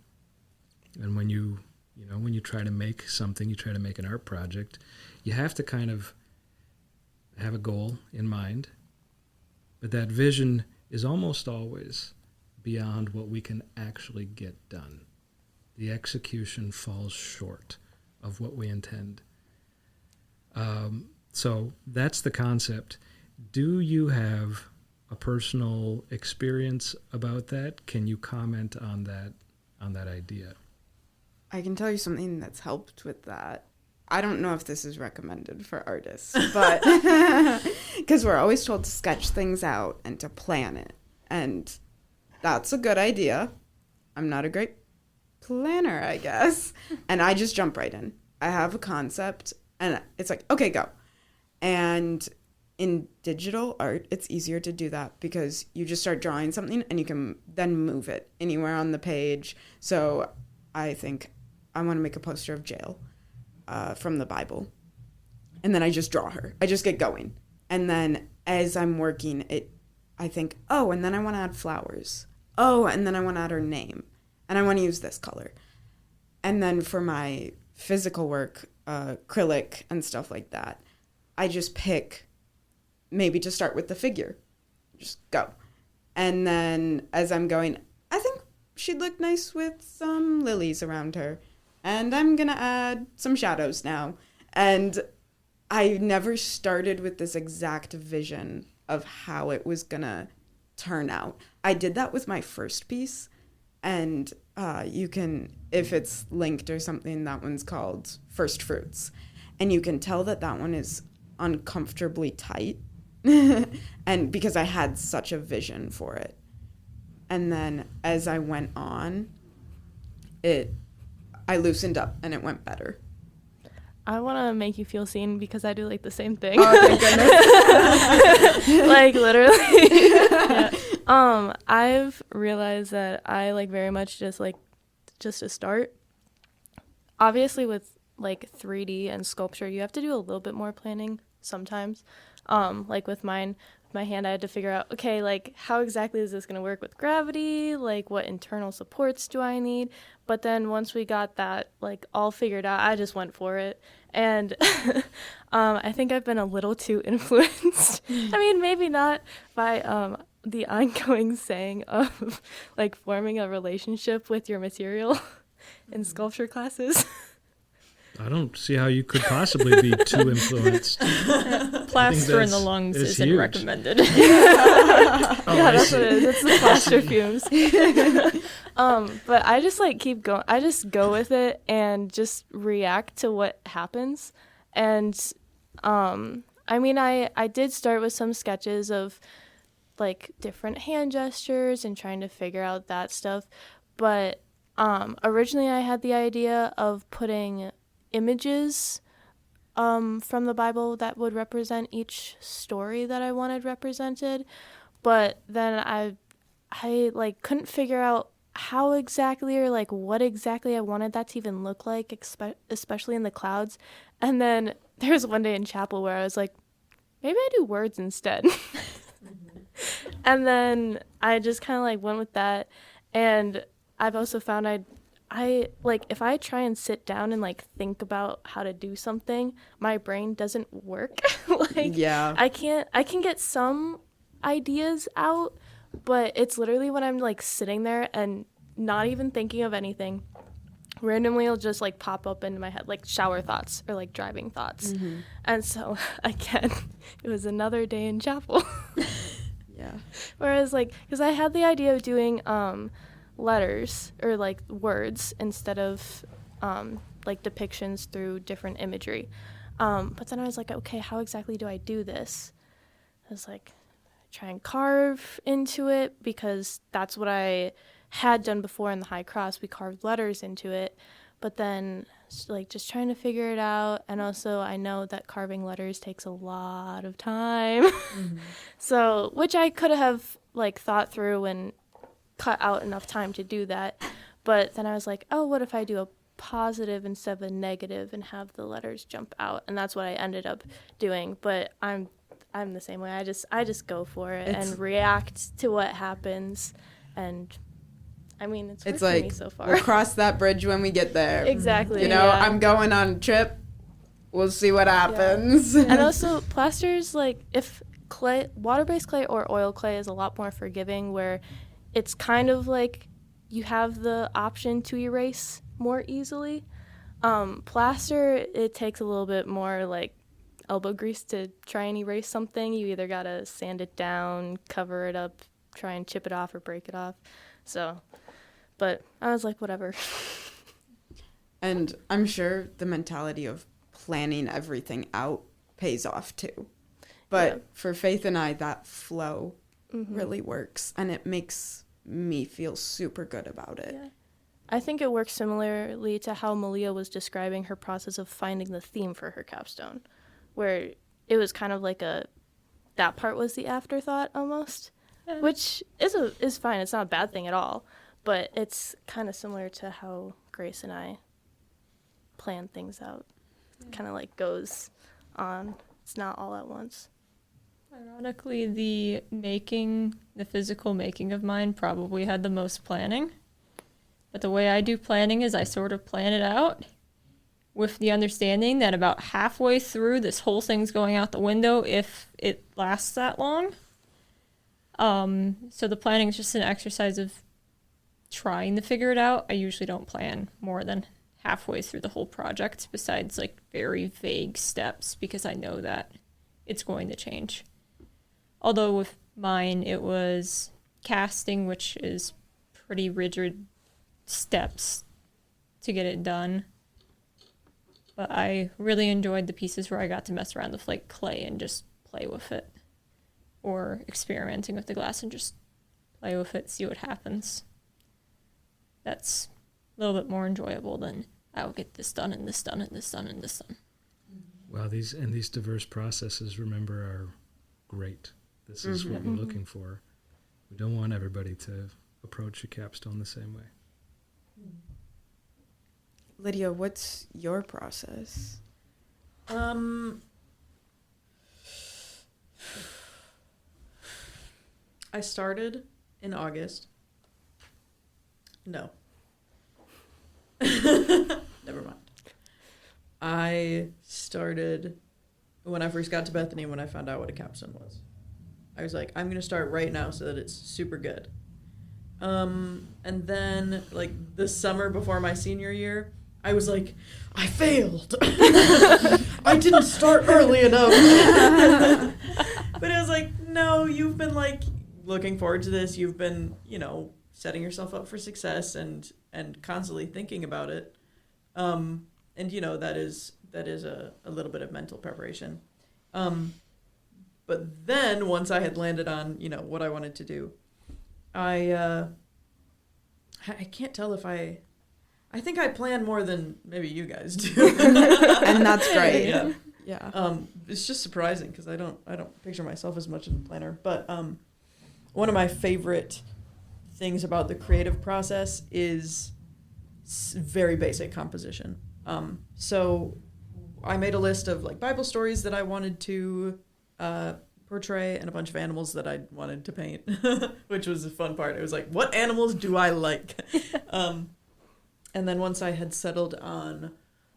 And when you try to make something, you try to make an art project, you have to kind of have a goal in mind, but that vision is almost always beyond what we can actually get done. The execution falls short of what we intend. So that's the concept. Do you have a personal experience about that? Can you comment on that idea? I can tell you something that's helped with that. I don't know if this is recommended for artists, but because we're always told to sketch things out and to plan it. And that's a good idea. I'm not a great planner, I guess. And I just jump right in. I have a concept and it's like, okay, go. And in digital art, it's easier to do that because you just start drawing something and you can then move it anywhere on the page. So I think I want to make a poster of Jael. From the Bible. And then I just draw her. I just get going. And then as I'm working, I think, oh, and then I want to add flowers. Oh, and then I want to add her name. And I want to use this color. And then for my physical work, acrylic and stuff like that, I just pick maybe to start with the figure. Just go. And then as I'm going, I think she'd look nice with some lilies around her. And I'm going to add some shadows now. And I never started with this exact vision of how it was going to turn out. I did that with my first piece. And you can, if it's linked or something, that one's called First Fruits. And you can tell that one is uncomfortably tight. And because I had such a vision for it. And then as I went on, I loosened up and it went better. I want to make you feel seen because I do like the same thing. Oh, thank goodness. Like literally. Yeah. I've realized that I like very much just to start. Obviously with like 3D and sculpture, you have to do a little bit more planning sometimes. Like with my hand, I had to figure out, okay, like how exactly is this going to work with gravity? Like what internal supports do I need? But then once we got that like all figured out, I just went for it. And I think I've been a little too influenced. I mean, maybe not by the ongoing saying of like forming a relationship with your material in sculpture classes. I don't see how you could possibly be too influenced. Plaster in the lungs isn't huge. Recommended. Yeah, that's what it is. It's the plaster fumes. But I just like keep going. I just go with it and just react to what happens. And I mean, I did start with some sketches of like different hand gestures and trying to figure out that stuff. But originally I had the idea of putting images from the Bible that would represent each story that I wanted represented, but then I like couldn't figure out how exactly or like what exactly I wanted that to even look like, especially in the clouds. And then there was one day in chapel where I was like, maybe I do words instead. And then I just kind of like went with that. And I've also found I like if I try and sit down and like think about how to do something, my brain doesn't work. Like Yeah. I can get some ideas out, but it's literally when I'm like sitting there and not even thinking of anything, randomly it'll just like pop up into my head, like shower thoughts or like driving thoughts. Mm-hmm. And so again, it was another day in chapel. Yeah. Whereas like, because I had the idea of doing letters or like words instead of like depictions through different imagery. But then I was like, okay, how exactly do I do this? I was like, try and carve into it because that's what I had done before in the High Cross. We carved letters into it, but then like just trying to figure it out. And also I know that carving letters takes a lot of time. Mm-hmm. So, which I could have like thought through and cut out enough time to do that. But then I was like, oh, what if I do a positive instead of a negative and have the letters jump out? And that's what I ended up doing. But I'm the same way. I just go for it and react to what happens. And I mean, it's worked like, for me so far. We'll cross that bridge when we get there. Exactly. You know, yeah. I'm going on a trip. We'll see what happens. Yeah. And also, plasters, like, if clay, water-based clay or oil clay is a lot more forgiving, where it's kind of like you have the option to erase more easily. Plaster, it takes a little bit more, like, elbow grease to try and erase something. You either gotta sand it down, cover it up, try and chip it off or break it off. So, but I was like, whatever. And I'm sure the mentality of planning everything out pays off too. But for Faith and I, that flow really works, and it makes me feel super good about it. Yeah. I think it works similarly to how Maleah was describing her process of finding the theme for her capstone, where it was kind of like that part was the afterthought almost, which is fine. It's not a bad thing at all, but it's kind of similar to how Grace and I plan things out. Kind of like goes on. It's not all at once. Ironically, the physical making of mine probably had the most planning. But the way I do planning is I sort of plan it out with the understanding that about halfway through, this whole thing's going out the window if it lasts that long. So the planning is just an exercise of trying to figure it out. I usually don't plan more than halfway through the whole project, besides like very vague steps, because I know that it's going to change. Although with mine, it was casting, which is pretty rigid steps to get it done. But I really enjoyed the pieces where I got to mess around with like clay and just play with it, or experimenting with the glass and just play with it, see what happens. That's a little bit more enjoyable than I'll get this done and this done and this done and this done. Wow, these diverse processes, remember, are great. This is what we're looking for. We don't want everybody to approach a capstone the same way. Lydia, what's your process? I started in August. No. Never mind. I started when I first got to Bethany, when I found out what a capstone was. I was like, I'm going to start right now so that it's super good. And then, like, the summer before my senior year, I was like, I failed. I didn't start early enough. But it was like, no, you've been, like, looking forward to this. You've been, you know, setting yourself up for success and constantly thinking about it. And, you know, that is a little bit of mental preparation. But then once I had landed on, you know, what I wanted to do, I can't tell if I think I plan more than maybe you guys do. And that's great. Yeah. Yeah. It's just surprising because I don't picture myself as much of a planner. But one of my favorite things about the creative process is very basic composition. So I made a list of like Bible stories that I wanted to portray and a bunch of animals that I wanted to paint, which was a fun part. It was like, what animals do I like? And then once I had settled on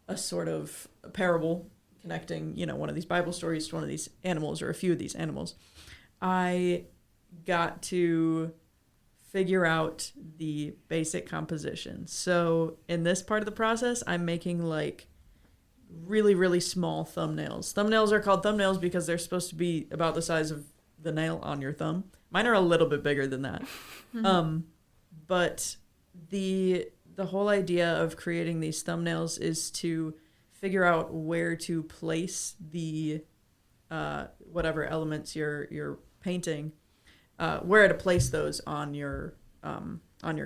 a sort of a parable connecting, you know, one of these Bible stories to one of these animals or a few of these animals, I got to figure out the basic composition. So in this part of the process, I'm making like really, really small thumbnails. Thumbnails are called thumbnails because they're supposed to be about the size of the nail on your thumb. Mine are a little bit bigger than that. But the whole idea of creating these thumbnails is to figure out where to place the whatever elements you're painting, where to place those on your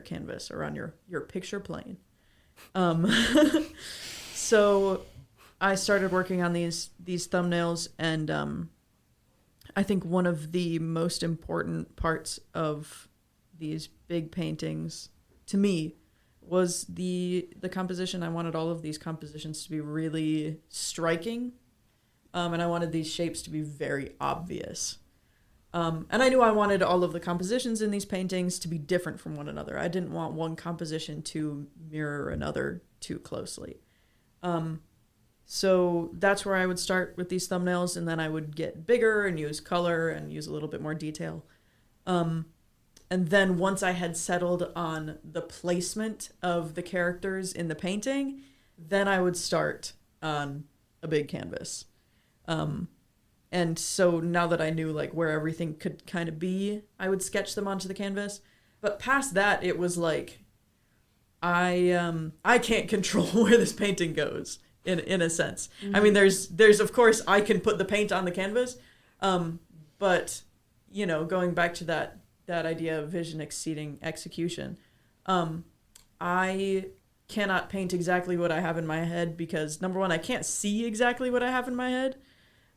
canvas or on your picture plane. So I started working on these thumbnails, and I think one of the most important parts of these big paintings to me was the composition. I wanted all of these compositions to be really striking, and I wanted these shapes to be very obvious. And I knew I wanted all of the compositions in these paintings to be different from one another. I didn't want one composition to mirror another too closely. So that's where I would start with these thumbnails, and then I would get bigger and use color and use a little bit more detail. And then once I had settled on the placement of the characters in the painting, then I would start on a big canvas. And so now that I knew like where everything could kind of be, I would sketch them onto the canvas. But past that, it was like, I can't control where this painting goes in a sense. Mm-hmm. I mean, there's of course I can put the paint on the canvas, but you know, going back to that idea of vision exceeding execution, I cannot paint exactly what I have in my head because number one, I can't see exactly what I have in my head.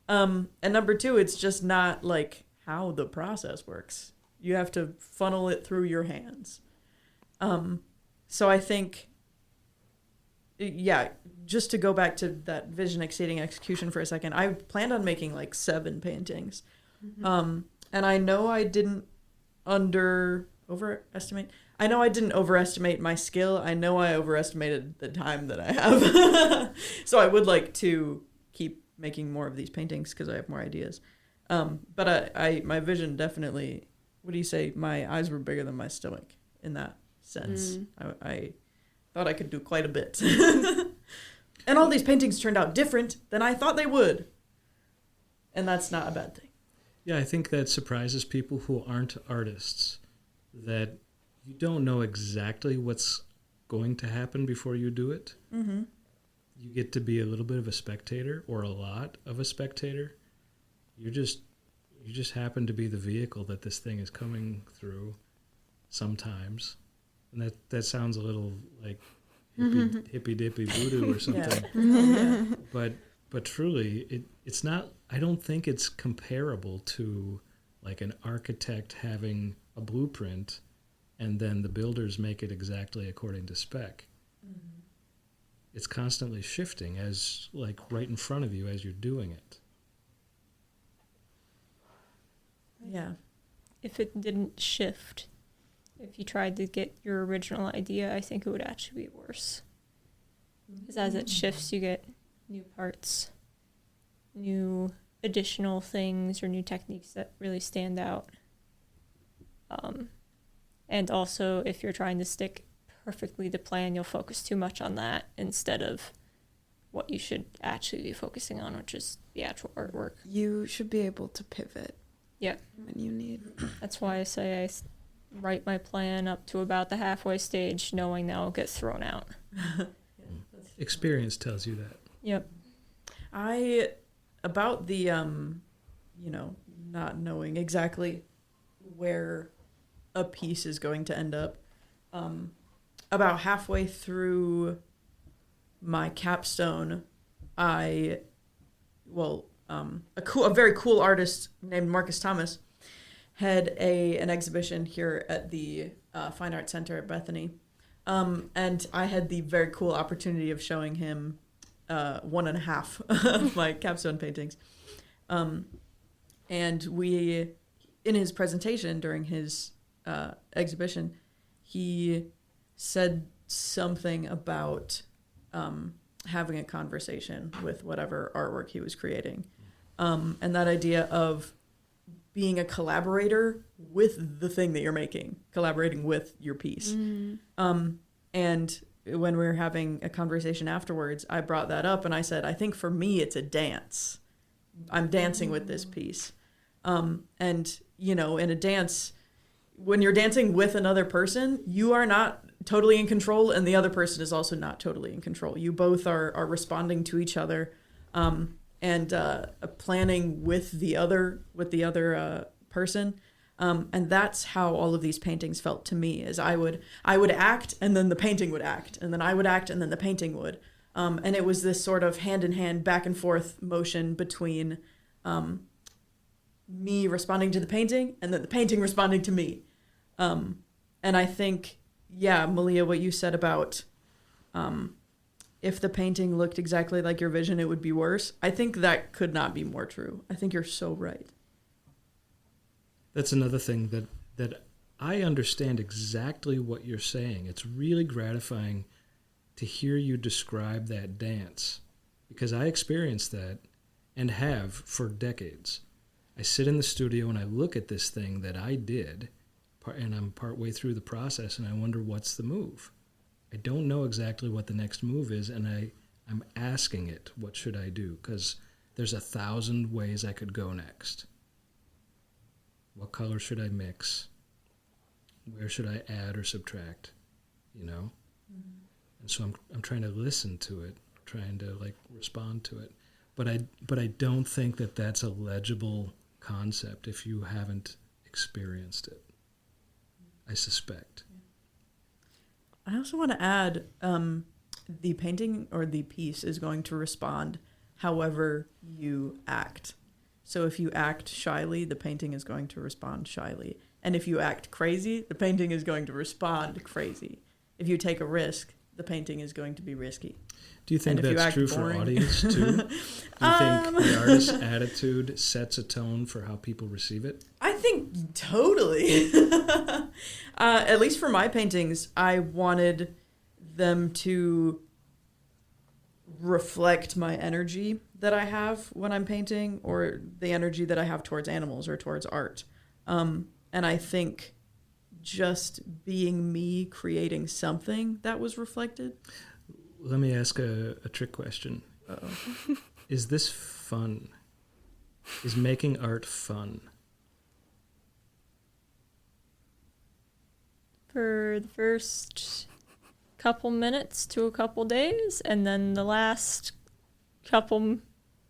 And number two, it's just not like how the process works. You have to funnel it through your hands. So I think, yeah, just to go back to that vision exceeding execution for a second, I planned on making like 7 paintings. Mm-hmm. And I know I didn't overestimate. I know I didn't overestimate my skill. I know I overestimated the time that I have. So I would like to keep making more of these paintings because I have more ideas. But I my vision definitely, what do you say? My eyes were bigger than my stomach in that sense. I thought I could do quite a bit. And all these paintings turned out different than I thought they would. And that's not a bad thing. Yeah, I think that surprises people who aren't artists, that you don't know exactly what's going to happen before you do it. Mm-hmm. You get to be a little bit of a spectator or a lot of a spectator. You just happen to be the vehicle that this thing is coming through sometimes. And that sounds a little like hippy dippy voodoo or something. Yeah. But truly, it's not. I don't think it's comparable to like an architect having a blueprint, and then the builders make it exactly according to spec. Mm-hmm. It's constantly shifting as like right in front of you as you're doing it. Yeah. If it didn't shift, if you tried to get your original idea, I think it would actually be worse. Because as it shifts, you get new parts, new additional things or new techniques that really stand out. And also, if you're trying to stick perfectly to plan, you'll focus too much on that instead of what you should actually be focusing on, which is the actual artwork. You should be able to pivot. Yeah. When you need. That's why I say I write my plan up to about the halfway stage, knowing that I'll get thrown out. Experience tells you that. Yep. About the, not knowing exactly where a piece is going to end up, about halfway through my capstone, a very cool artist named Marcus Thomas had an exhibition here at the Fine Arts Center at Bethany. And I had the very cool opportunity of showing him 1.5 of my capstone paintings. And in his presentation during his exhibition, he said something about having a conversation with whatever artwork he was creating. And that idea of being a collaborator with the thing that you're making, collaborating with your piece. And when we were having a conversation afterwards, I brought that up and I said, I think for me, it's a dance. I'm dancing with this piece. And, in a dance, when you're dancing with another person, you are not totally in control, and the other person is also not totally in control. You both are responding to each other, and planning with the other person. And that's how all of these paintings felt to me, is I would act, and then the painting would act, and then I would act, and then the painting would. And it was this sort of hand-in-hand, back-and-forth motion between me responding to the painting, and then the painting responding to me. And I think, Maleah, what you said about if the painting looked exactly like your vision, it would be worse. I think that could not be more true. I think you're so right. That's another thing that I understand exactly what you're saying. It's really gratifying to hear you describe that dance, because I experienced that and have for decades. I sit in the studio and I look at this thing that I did, and I'm partway through the process, and I wonder, what's the move? I don't know exactly what the next move is, and I'm asking it, what should I do? Because there's 1,000 ways I could go next. What color should I mix? Where should I add or subtract? Mm-hmm. And so I'm trying to listen to it, trying to respond to it. But I don't think that that's a legible concept if you haven't experienced it. I suspect. I also want to add, the painting or the piece is going to respond however you act. So if you act shyly, the painting is going to respond shyly. And if you act crazy, the painting is going to respond crazy. If you take a risk, the painting is going to be risky. Do you think that's true for audience too? Do you think the artist's attitude sets a tone for how people receive it? I think totally. At least for my paintings, I wanted them to reflect my energy that I have when I'm painting, or the energy that I have towards animals or towards art. And I think just being me creating something that was reflected. Let me ask a trick question. Uh-oh. Is this fun? Is making art fun? For the first couple minutes to a couple days, and then the last couple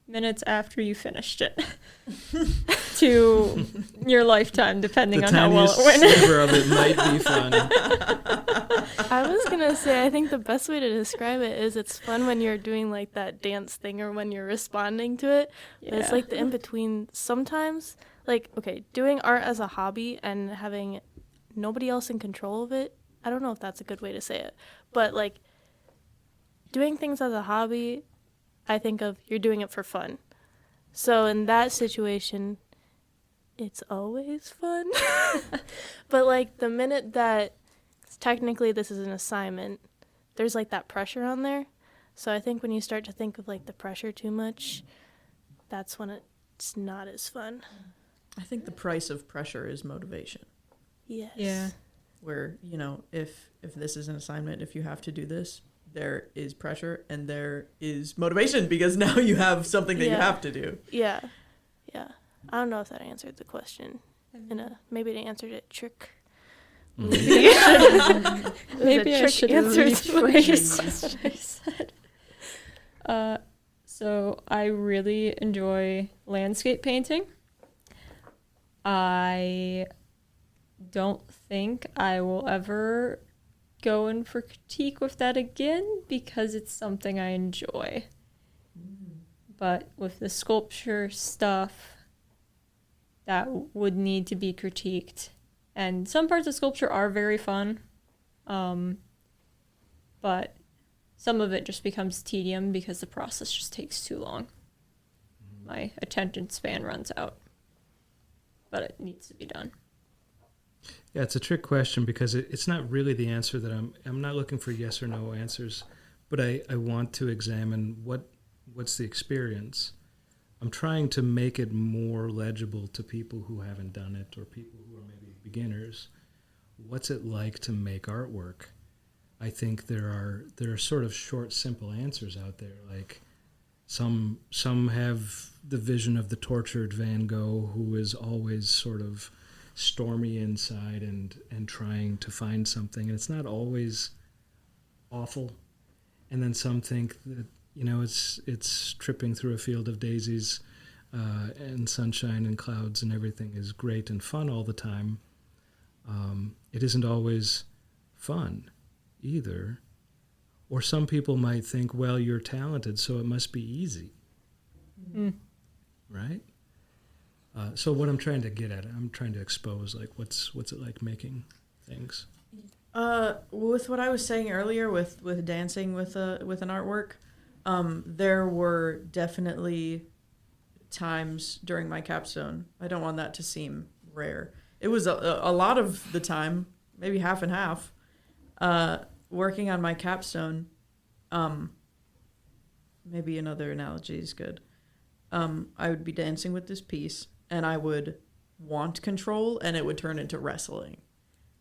minutes after you finished it to your lifetime, depending on how well it went. The sliver of it might be fun. I was going to say, I think the best way to describe it is it's fun when you're doing like that dance thing or when you're responding to it. Yeah. But it's like the in-between sometimes. Like, okay, doing art as a hobby and having nobody else in control of it, I don't know if that's a good way to say it. But like doing things as a hobby, I think of you're doing it for fun. So in that situation, it's always fun. But like the minute that technically this is an assignment, there's like that pressure on there. So I think when you start to think of like the pressure too much, that's when it's not as fun. I think the price of pressure is motivation. Yes. Yeah. Where, you know, if this is an assignment, if you have to do this, there is pressure and there is motivation because now you have something that you have to do. Yeah. Yeah. I don't know if that answered the question. Maybe it answered it trick. Maybe I should rephrase what I said. So I really enjoy landscape painting. I don't think I will ever go in for critique with that again because it's something I enjoy. But with the sculpture stuff, that would need to be critiqued. And some parts of sculpture are very fun, but some of it just becomes tedium because the process just takes too long. My attention span runs out, but it needs to be done. Yeah, it's a trick question because it's not really the answer that I'm not looking for yes or no answers, but I want to examine what's the experience. I'm trying to make it more legible to people who haven't done it or people who are maybe beginners. What's it like to make artwork? I think there are sort of short, simple answers out there. Like some have the vision of the tortured Van Gogh who is always sort of stormy inside and trying to find something, and it's not always awful. And then some think that, you know, it's tripping through a field of daisies and sunshine and clouds and everything is great and fun all the time. It isn't always fun either. Or some people might think, well, you're talented, so it must be easy. Right? So what I'm trying to get at, I'm trying to expose, like, what's it like making things? With what I was saying earlier, with dancing with an artwork, there were definitely times during my capstone. I don't want that to seem rare. It was a lot of the time, maybe half and half, working on my capstone. Maybe another analogy is good. I would be dancing with this piece, and I would want control, and it would turn into wrestling.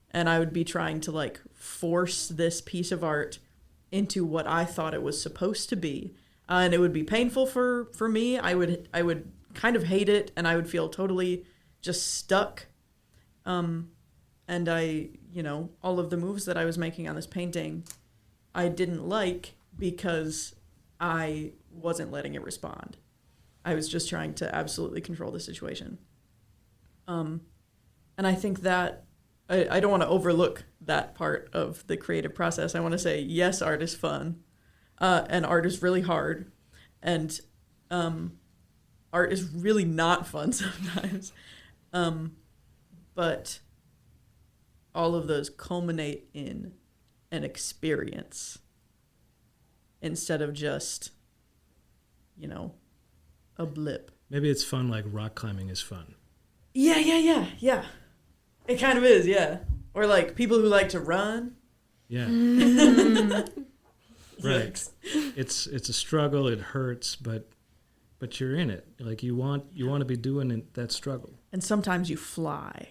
And I would be trying to, like, force this piece of art into what I thought it was supposed to be. And it would be painful for me. I would kind of hate it, and I would feel totally just stuck. And I, you know, all of the moves that I was making on this painting, I didn't like because I wasn't letting it respond. I was just trying to absolutely control the situation. And I think that I don't want to overlook that part of the creative process. I want to say, yes, art is fun, and art is really hard, and art is really not fun sometimes. But all of those culminate in an experience instead of just, you know, a blip. Maybe it's fun like rock climbing is fun. Yeah. It kind of is, yeah. Or like people who like to run. Yeah. Right. It's a struggle, it hurts, but you're in it. Like you want to be doing that struggle. And sometimes you fly.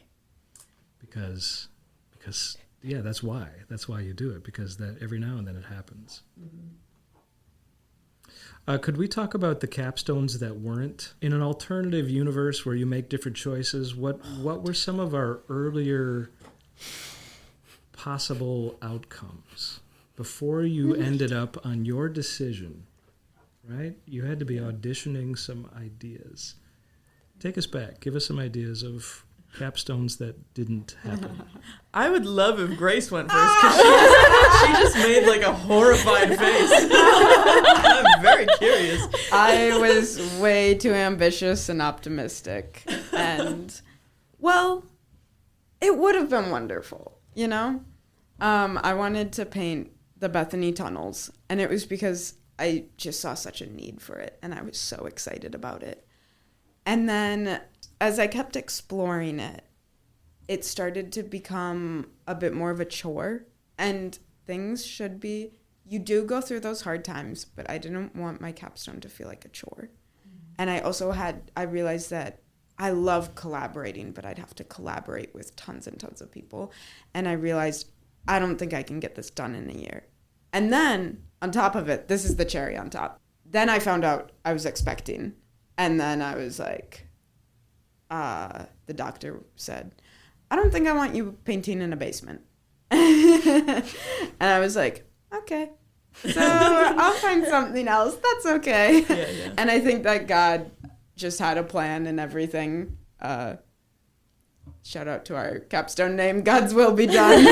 Because yeah, that's why you do it, because that every now and then it happens. Could we talk about the capstones that weren't? In an alternative universe where you make different choices, what were some of our earlier possible outcomes? before you ended up on your decision, right? You had to be auditioning some ideas. Take us back. Give us some ideas of capstones that didn't happen. I would love if Grace went first, because she just made like a horrified face. I'm very curious. I was way too ambitious and optimistic. And, well, it would have been wonderful, you know? I wanted to paint the Bethany tunnels, and it was because I just saw such a need for it, and I was so excited about it. And then as I kept exploring it, it started to become a bit more of a chore. And things should be, you do go through those hard times, but I didn't want my capstone to feel like a chore. And I realized that I love collaborating, but I'd have to collaborate with tons and tons of people. And I realized I don't think I can get this done in a year. And then on top of it, this is the cherry on top. Then I found out I was expecting. And then I was like, the doctor said, I don't think I want you painting in a basement. And I was like, okay. So I'll find something else. That's okay. Yeah. And I think that God just had a plan and everything. Shout out to our capstone name, God's Will Be Done.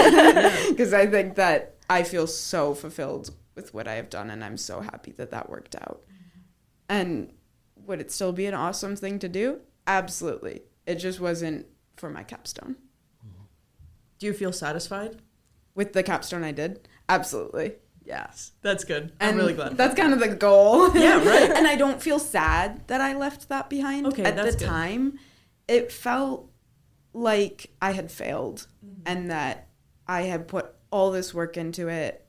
Because I think that I feel so fulfilled with what I have done, and I'm so happy that that worked out. And would it still be an awesome thing to do? Absolutely. It just wasn't for my capstone. Do you feel satisfied? With the capstone I did? Absolutely. Yes. That's good. I'm really glad. That's kind of the goal. Yeah, right. And I don't feel sad that I left that behind. Okay, at that's the good. time. It felt like I had failed and that I had put all this work into it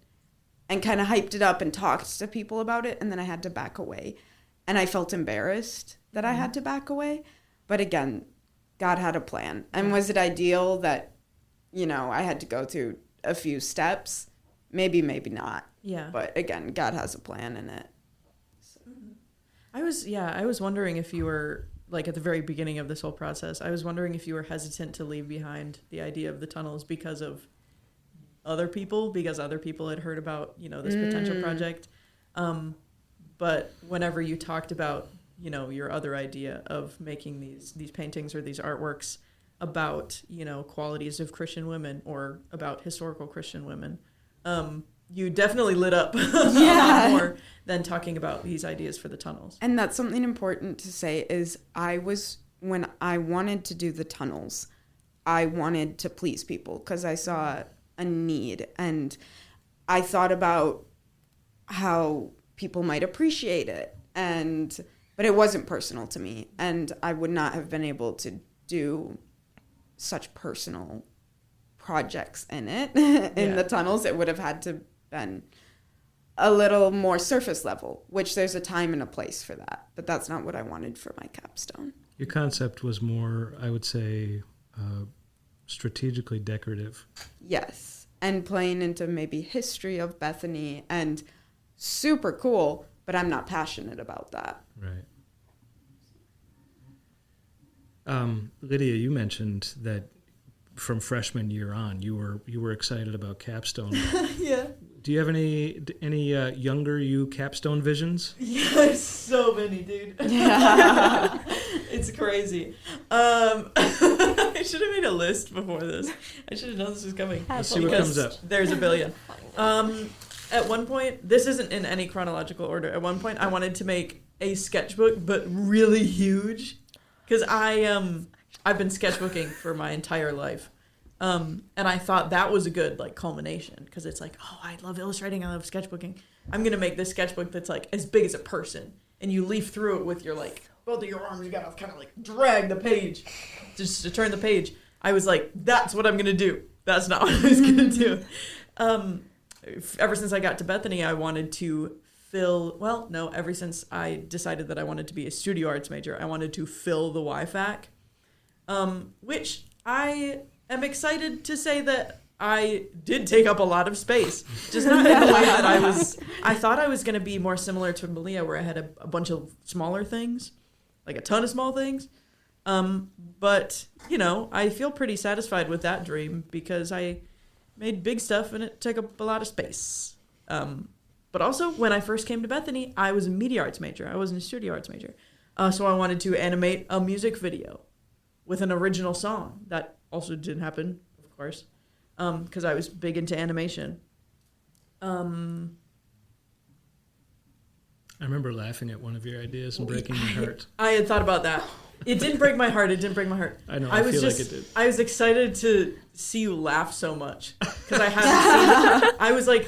and kind of hyped it up and talked to people about it, and then I had to back away. And I felt embarrassed that I had to back away. But again, God had a plan. And was it ideal that, you know, I had to go through a few steps? Maybe, maybe not. Yeah. But again, God has a plan in it. So. I was wondering if you were, like, at the very beginning of this whole process, I was wondering if you were hesitant to leave behind the idea of the tunnels because of other people had heard about, you know, this potential project. But whenever you talked about, you know, your other idea of making these paintings or these artworks about, you know, qualities of Christian women or about historical Christian women, you definitely lit up a lot more than talking about these ideas for the tunnels. And that's something important to say is when I wanted to do the tunnels, I wanted to please people because I saw a need, and I thought about how people might appreciate it, but it wasn't personal to me, and I would not have been able to do such personal projects in it in the tunnels. It would have had to been a little more surface level, which there's a time and a place for that, but that's not what I wanted for my capstone. Your concept was more, I would say, strategically decorative. Yes, and playing into maybe history of Bethany, and super cool, but I'm not passionate about that. Right. Lydia, you mentioned that from freshman year on, you were excited about Capstone. Yeah. Do you have any younger you Capstone visions? Yeah, so many, dude. Yeah. It's crazy. I should have made a list before this. I should have known this was coming. Let's see what comes up. There's a billion. At one point, this isn't in any chronological order. At one point, I wanted to make a sketchbook, but really huge, because I've been sketchbooking for my entire life. And I thought that was a good, like, culmination, because it's like, oh, I love illustrating, I love sketchbooking. I'm going to make this sketchbook that's, like, as big as a person, and you leaf through it with your, like, both of your arms, you gotta kind of, like, drag the page just to turn the page. I was like, that's what I'm going to do. That's not what I was going to do. Ever since I got to Bethany, I wanted to ever since I decided that I wanted to be a studio arts major, I wanted to fill the YFAC, which I am excited to say that I did take up a lot of space, just not in the way that I thought I was going to be more similar to Maleah, where I had a bunch of smaller things, like a ton of small things. But, you know, I feel pretty satisfied with that dream because I made big stuff and it took up a lot of space. But also, when I first came to Bethany, I was a media arts major. I wasn't a studio arts major. So I wanted to animate a music video with an original song. That also didn't happen, of course, because I was big into animation. I remember laughing at one of your ideas and breaking your heart. I had thought about that. It didn't break my heart. I know. I feel like it did. I was excited to see you laugh so much because I hadn't seen.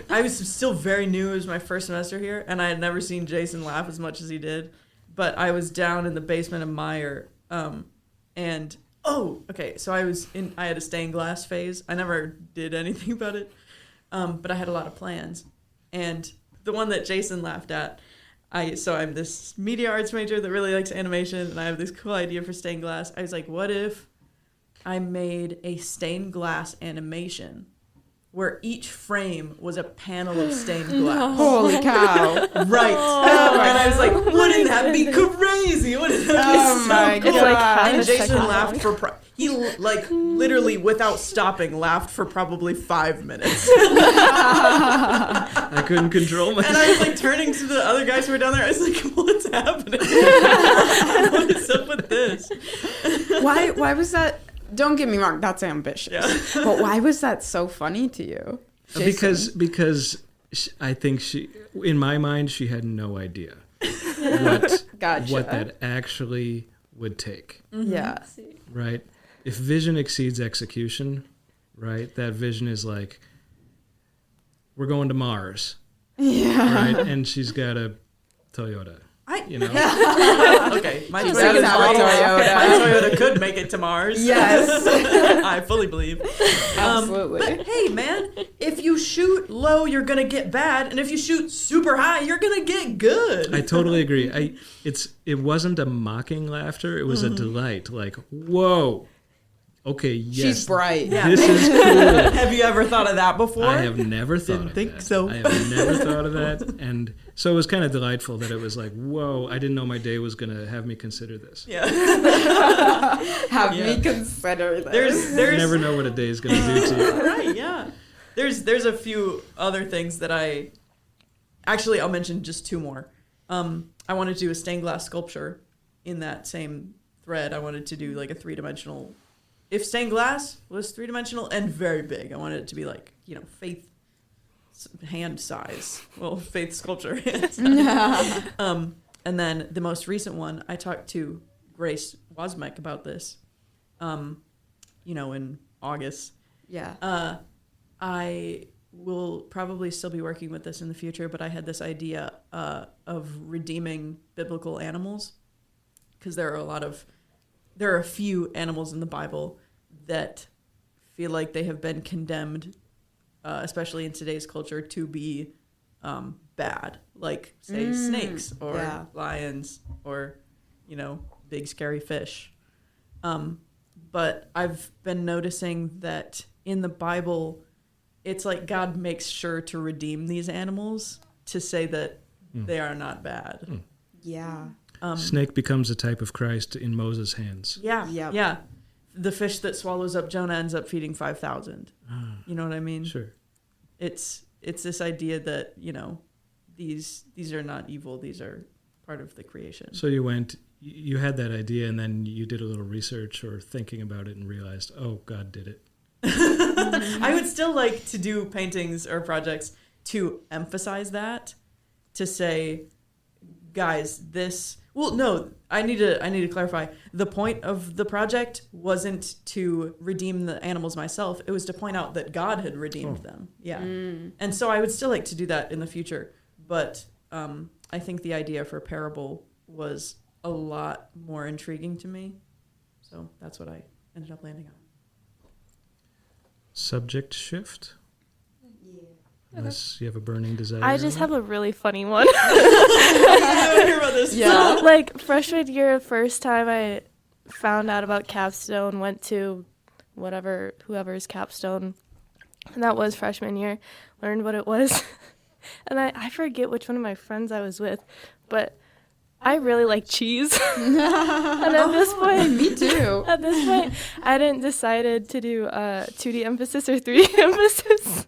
I was still very new. It was my first semester here, and I had never seen Jason laugh as much as he did. But I was down in the basement of Meyer, and so I had a stained glass phase. I never did anything about it, but I had a lot of plans, and the one that Jason laughed at. I'm this media arts major that really likes animation, and I have this cool idea for stained glass. I was like, what if I made a stained glass animation where each frame was a panel of stained glass? Holy cow. Right. And I was like, wouldn't that be crazy? Wouldn't that be so my cool? God. And Jason laughed for... He, literally, without stopping, laughed for probably 5 minutes. I couldn't control myself. And I was, turning to the other guys who were down there. I was like, what's happening? What is up with this? Why was that? Don't get me wrong, that's ambitious. Yeah. But why was that so funny to you? Jason? Because I think in my mind, she had no idea what that actually would take. Mm-hmm. Yeah. Right? If vision exceeds execution, right? That vision is like, we're going to Mars. Yeah. Right? And she's got a Toyota. Okay, my Toyota could make it to Mars. Yes. I fully believe. Absolutely. But hey, man, if you shoot low, you're gonna get bad, and if you shoot super high, you're gonna get good. I totally agree. It wasn't a mocking laughter; it was a delight. Like, whoa. Okay, yes. She's bright. Yeah. This is cool. Have you ever thought of that before? I have never thought of that. Didn't think so. I have never thought of that. And so it was kind of delightful that it was like, whoa, I didn't know my day was going to have me consider this. Yeah. Have me consider this. There's You never know what a day is going to do to you. Right, yeah. There's a few other things that I'll mention just 2 more. I wanted to do a stained glass sculpture in that same thread. I wanted to do a 3-dimensional... If stained glass was 3-dimensional and very big, I wanted it to be Faith hand size. Well, Faith sculpture hand size. And then the most recent one, I talked to Grace Wosmek about this, in August. Yeah. I will probably still be working with this in the future, but I had this idea of redeeming biblical animals, because there are a few animals in the Bible that feel like they have been condemned, especially in today's culture, to be bad. Like, say, snakes or lions or, big scary fish. But I've been noticing that in the Bible, it's like God makes sure to redeem these animals to say that they are not bad. Yeah. Snake becomes a type of Christ in Moses' hands. Yeah. Yep. Yeah. The fish that swallows up Jonah ends up feeding 5,000. You know what I mean? Sure. It's this idea that, these are not evil. These are part of the creation. So you had that idea, and then you did a little research or thinking about it and realized, oh, God did it. I would still like to do paintings or projects to emphasize that, to say, guys, I need to clarify. The point of the project wasn't to redeem the animals myself. It was to point out that God had redeemed them. Yeah. And so I would still like to do that in the future. But I think the idea for parable was a lot more intriguing to me. So that's what I ended up landing on. Subject shift? Yeah. Unless you have a burning desire. I just have a really funny one. I hear about this. Yeah. So, freshman year, first time I found out about Capstone, went to whoever's Capstone, and that was freshman year, learned what it was. And I forget which one of my friends I was with, but I really like cheese. And at this point... Me too. At this point, I didn't decide to do 2D emphasis or 3D emphasis.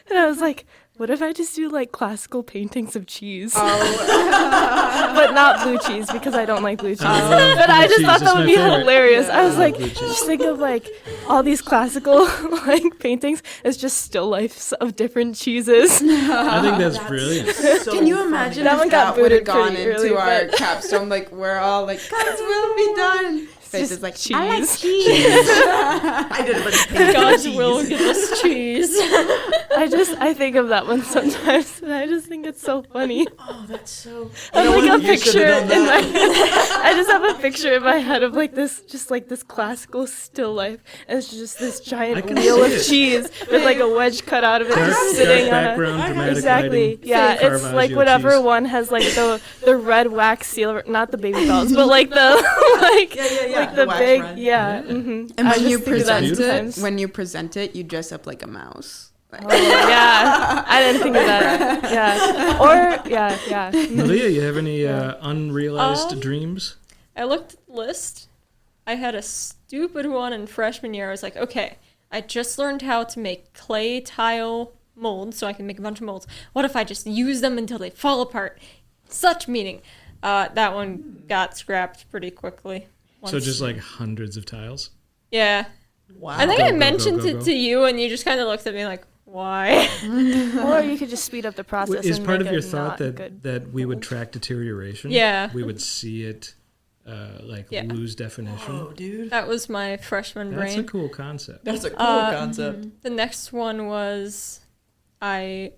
And I was like, what if I just do like classical paintings of cheese? Oh. But not blue cheese because I don't like blue cheese. Oh, But I just cheese thought is that would my be favorite. hilarious. Yeah. I was like, Blue cheese. just think of like all these classical like paintings as just still lifes of different cheeses. I think that's brilliant. So Can you funny. imagine That if one got that would have booted gone pretty into early, our but- capstone? Like, we're all like, God's will be done. Faith is like, cheese. I like cheese. I did a bunch of paintings. God's will give us cheese. I think of that one sometimes, and I just think it's so funny. Oh, that's so. I have You know like what? a You should've picture done in that. my I just have a picture in my head of like this, just like this classical still life, and it's just this I giant can wheel see of it. cheese with like a wedge cut out of it, Dark, just dark sitting on a. background, dramatic Exactly. lighting. Yeah, it's Caravaggio like whatever cheese. one has like the red wax seal, not the baby dolls, but like the like Yeah. like the wax big red. yeah. Yeah. Mhm. And I when just you think of that present sometimes. it, you dress up like a mouse. Like, Oh, yeah, I didn't think of that. Yeah, or yeah. Maleah, you have any unrealized dreams? I looked at the list. I had a stupid one in freshman year. I was like, okay, I just learned how to make clay tile molds, so I can make a bunch of molds. What if I just use them until they fall apart? Such meaning. That one got scrapped pretty quickly. So once. just like hundreds of tiles? Yeah. Wow. I think Go, I go, mentioned go, it go. to you, and you just kind of looked at me like, why? Or you could just speed up the process. Is and part make of your it thought not that, good. we would track deterioration? Yeah. We would see it Yeah. lose definition? Oh, dude. That was my freshman That's brain. a cool concept. That's a cool concept. The next one was I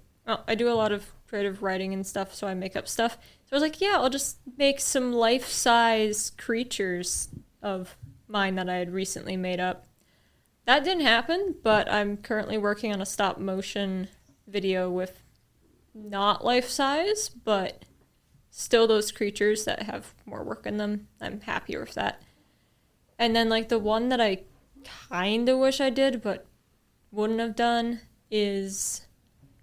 do a lot of creative writing and stuff, so I make up stuff. So I was like, yeah, I'll just make some life-size creatures of mine that I had recently made up. That didn't happen, but I'm currently working on a stop-motion video with not life-size, but still those creatures that have more work in them. I'm happier with that. And then, like, the one that I kind of wish I did, but wouldn't have done, is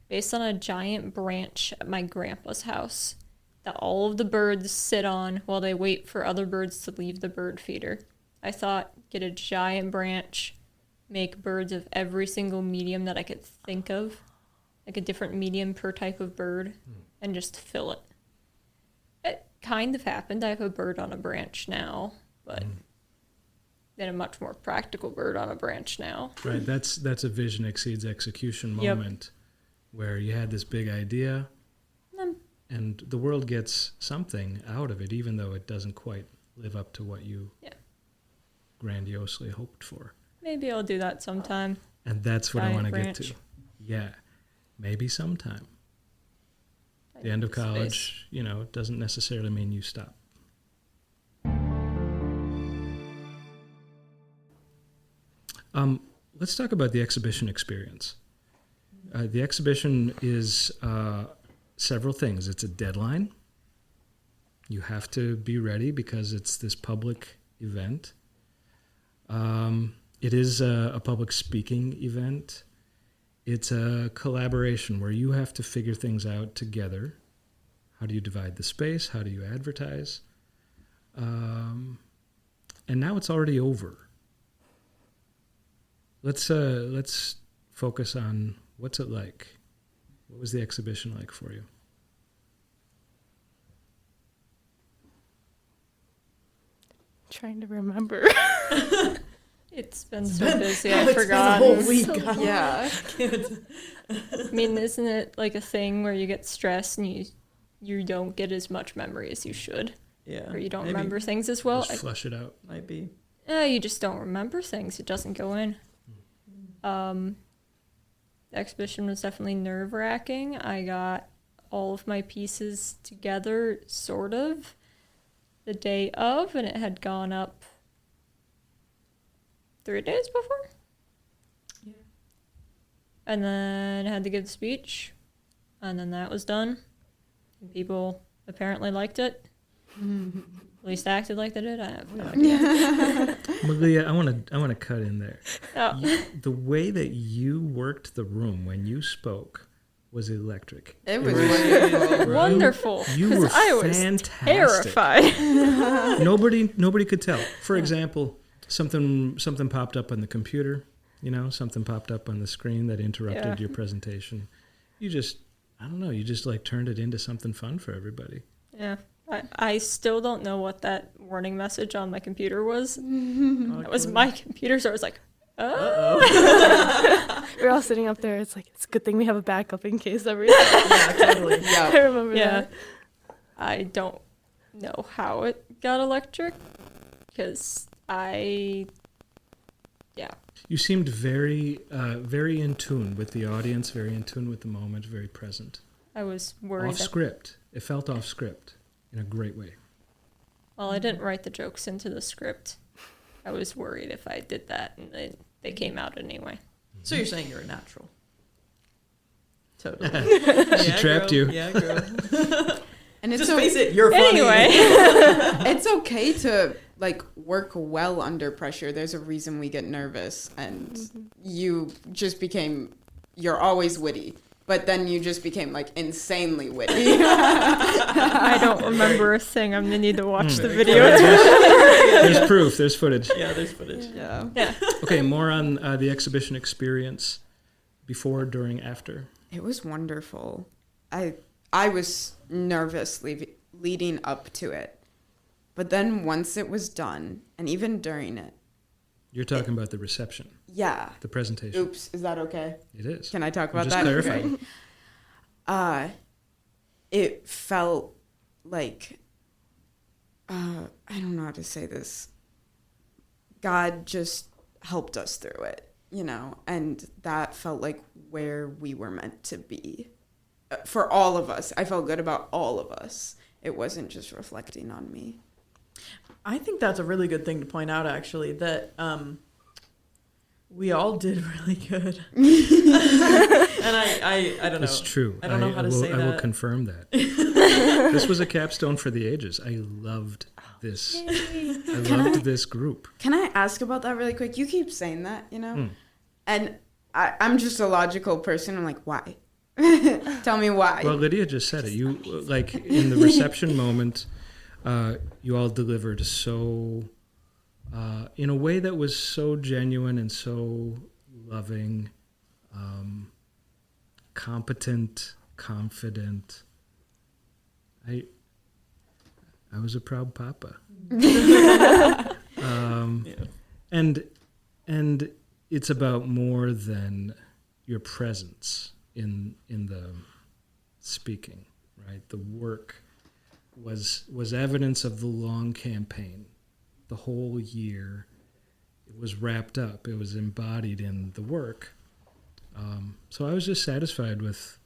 based on a giant branch at my grandpa's house that all of the birds sit on while they wait for other birds to leave the bird feeder. I thought, get a giant branch, make birds of every single medium that I could think of, like a different medium per type of bird, and just fill it. It kind of happened. I have a bird on a branch now, but then a much more practical bird on a branch now. Right, that's a vision exceeds execution Yep. moment where you had this big idea and the world gets something out of it, even though it doesn't quite live up to what you grandiosely hoped for. Maybe I'll do that sometime. And that's what I Giant want to get branch. to. Yeah, maybe sometime. The end of college, doesn't necessarily mean you stop. Let's talk about the exhibition experience. The exhibition is several things. It's a deadline. You have to be ready because it's this public event. It is a public speaking event. It's a collaboration where you have to figure things out together. How do you divide the space? How do you advertise? And now it's already over. Let's focus on what's it like. What was the exhibition like for you? Trying to remember. It's been so busy, I It's been a forgot. whole week. yeah. I mean, isn't it like a thing where you get stressed and you don't get as much memory as you should? Yeah. Or you don't maybe. remember things as well? Just flush it out. Might be. You just don't remember things. It doesn't go in. The exhibition was definitely nerve-wracking. I got all of my pieces together, sort of, the day of, and it had gone up 3 days before. Yeah. And then I had to give the speech, and then that was done. And people apparently liked it. At least acted like they did. I have no idea. Maleah, I want to cut in there. Oh. The way that you worked the room when you spoke was electric. It was wonderful. Wonderful. You 'Cause were I was fantastic. terrified. Nobody could tell. For example, something popped up on the computer. Something popped up on the screen that interrupted Yeah. your presentation, you just, I don't know, you just like turned it into something fun for everybody. Yeah. I still don't know what that warning message on my computer was. That was my computer, so I was like, oh. We're all sitting up there. It's like, it's a good thing we have a backup in case everything. Yeah, totally. Yeah. I remember that. I don't know how it got electric because You seemed very, very in tune with the audience, very in tune with the moment, very present. I was worried. Off script. It felt off script in a great way. Well, I didn't write the jokes into the script. I was worried if I did that and they came out anyway. So you're saying you're a natural? Totally. She trapped you. Yeah, girl. And it's just face it, you're funny. Anyway. It's okay to like work well under pressure. There's a reason we get nervous, and you just you're always witty, but then you just became like insanely witty. I don't remember a thing. I'm gonna need to watch the video. There's proof. There's footage. Yeah, there's footage. Yeah. Okay, more on the exhibition experience before, during, after. It was wonderful. I was nervous leading up to it. But then once it was done, and even during it. You're talking about the reception. Yeah. The presentation. Oops, is that okay? It is. Can I talk about just that? clarifying. It felt like, I don't know how to say this. God just helped us through it, and that felt like where we were meant to be. For all of us. I felt good about all of us. It wasn't just reflecting on me. I think that's a really good thing to point out, actually, that we all did really good. And I don't know. It's true. I don't know how to say that. I will confirm that. This was a capstone for the ages. I loved this. I loved this group. Can I ask about that really quick? You keep saying that, And I'm just a logical person. I'm like, why? Tell me why. Well, Lydia just said it. You, like, in the reception moment, you all delivered so, in a way that was so genuine and so loving, competent, confident. I was a proud papa. And it's about more than your presence in the speaking, right? The work was evidence of the long campaign. The whole year, it was wrapped up. It was embodied in the work. So I was just satisfied with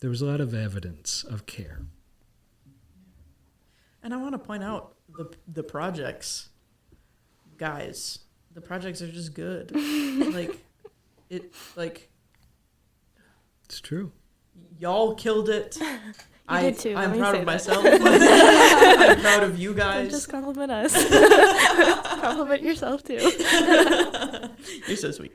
there was a lot of evidence of care. And I want to point out the projects, guys. The projects are just good. It's true. Y'all killed it. You did too. I'm proud of myself. I'm proud of you guys. Don't just compliment us. Compliment yourself too. You're so sweet.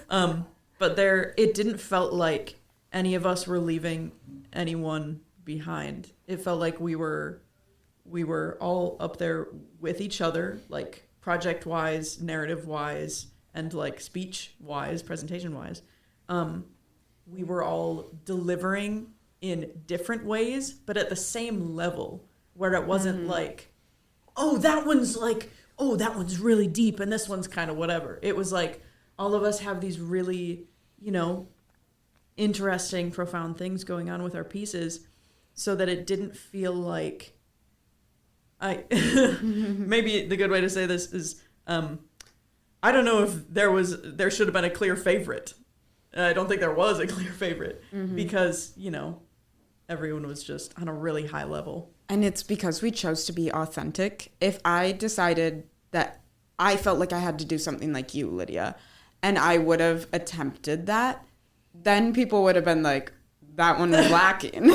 But it didn't felt like any of us were leaving anyone behind. It felt like we were all up there with each other, like project-wise, narrative-wise, and like speech-wise, presentation-wise. We were all delivering in different ways, but at the same level, where it wasn't like, that one's really deep, and this one's kind of whatever. It was like, all of us have these really, interesting, profound things going on with our pieces, so that it didn't feel like, maybe the good way to say this is, I don't know if there should have been a clear favorite. I don't think there was a clear favorite because, everyone was just on a really high level. And it's because we chose to be authentic. If I decided that I felt like I had to do something like you, Lydia, and I would have attempted that, then people would have been like, that one was lacking.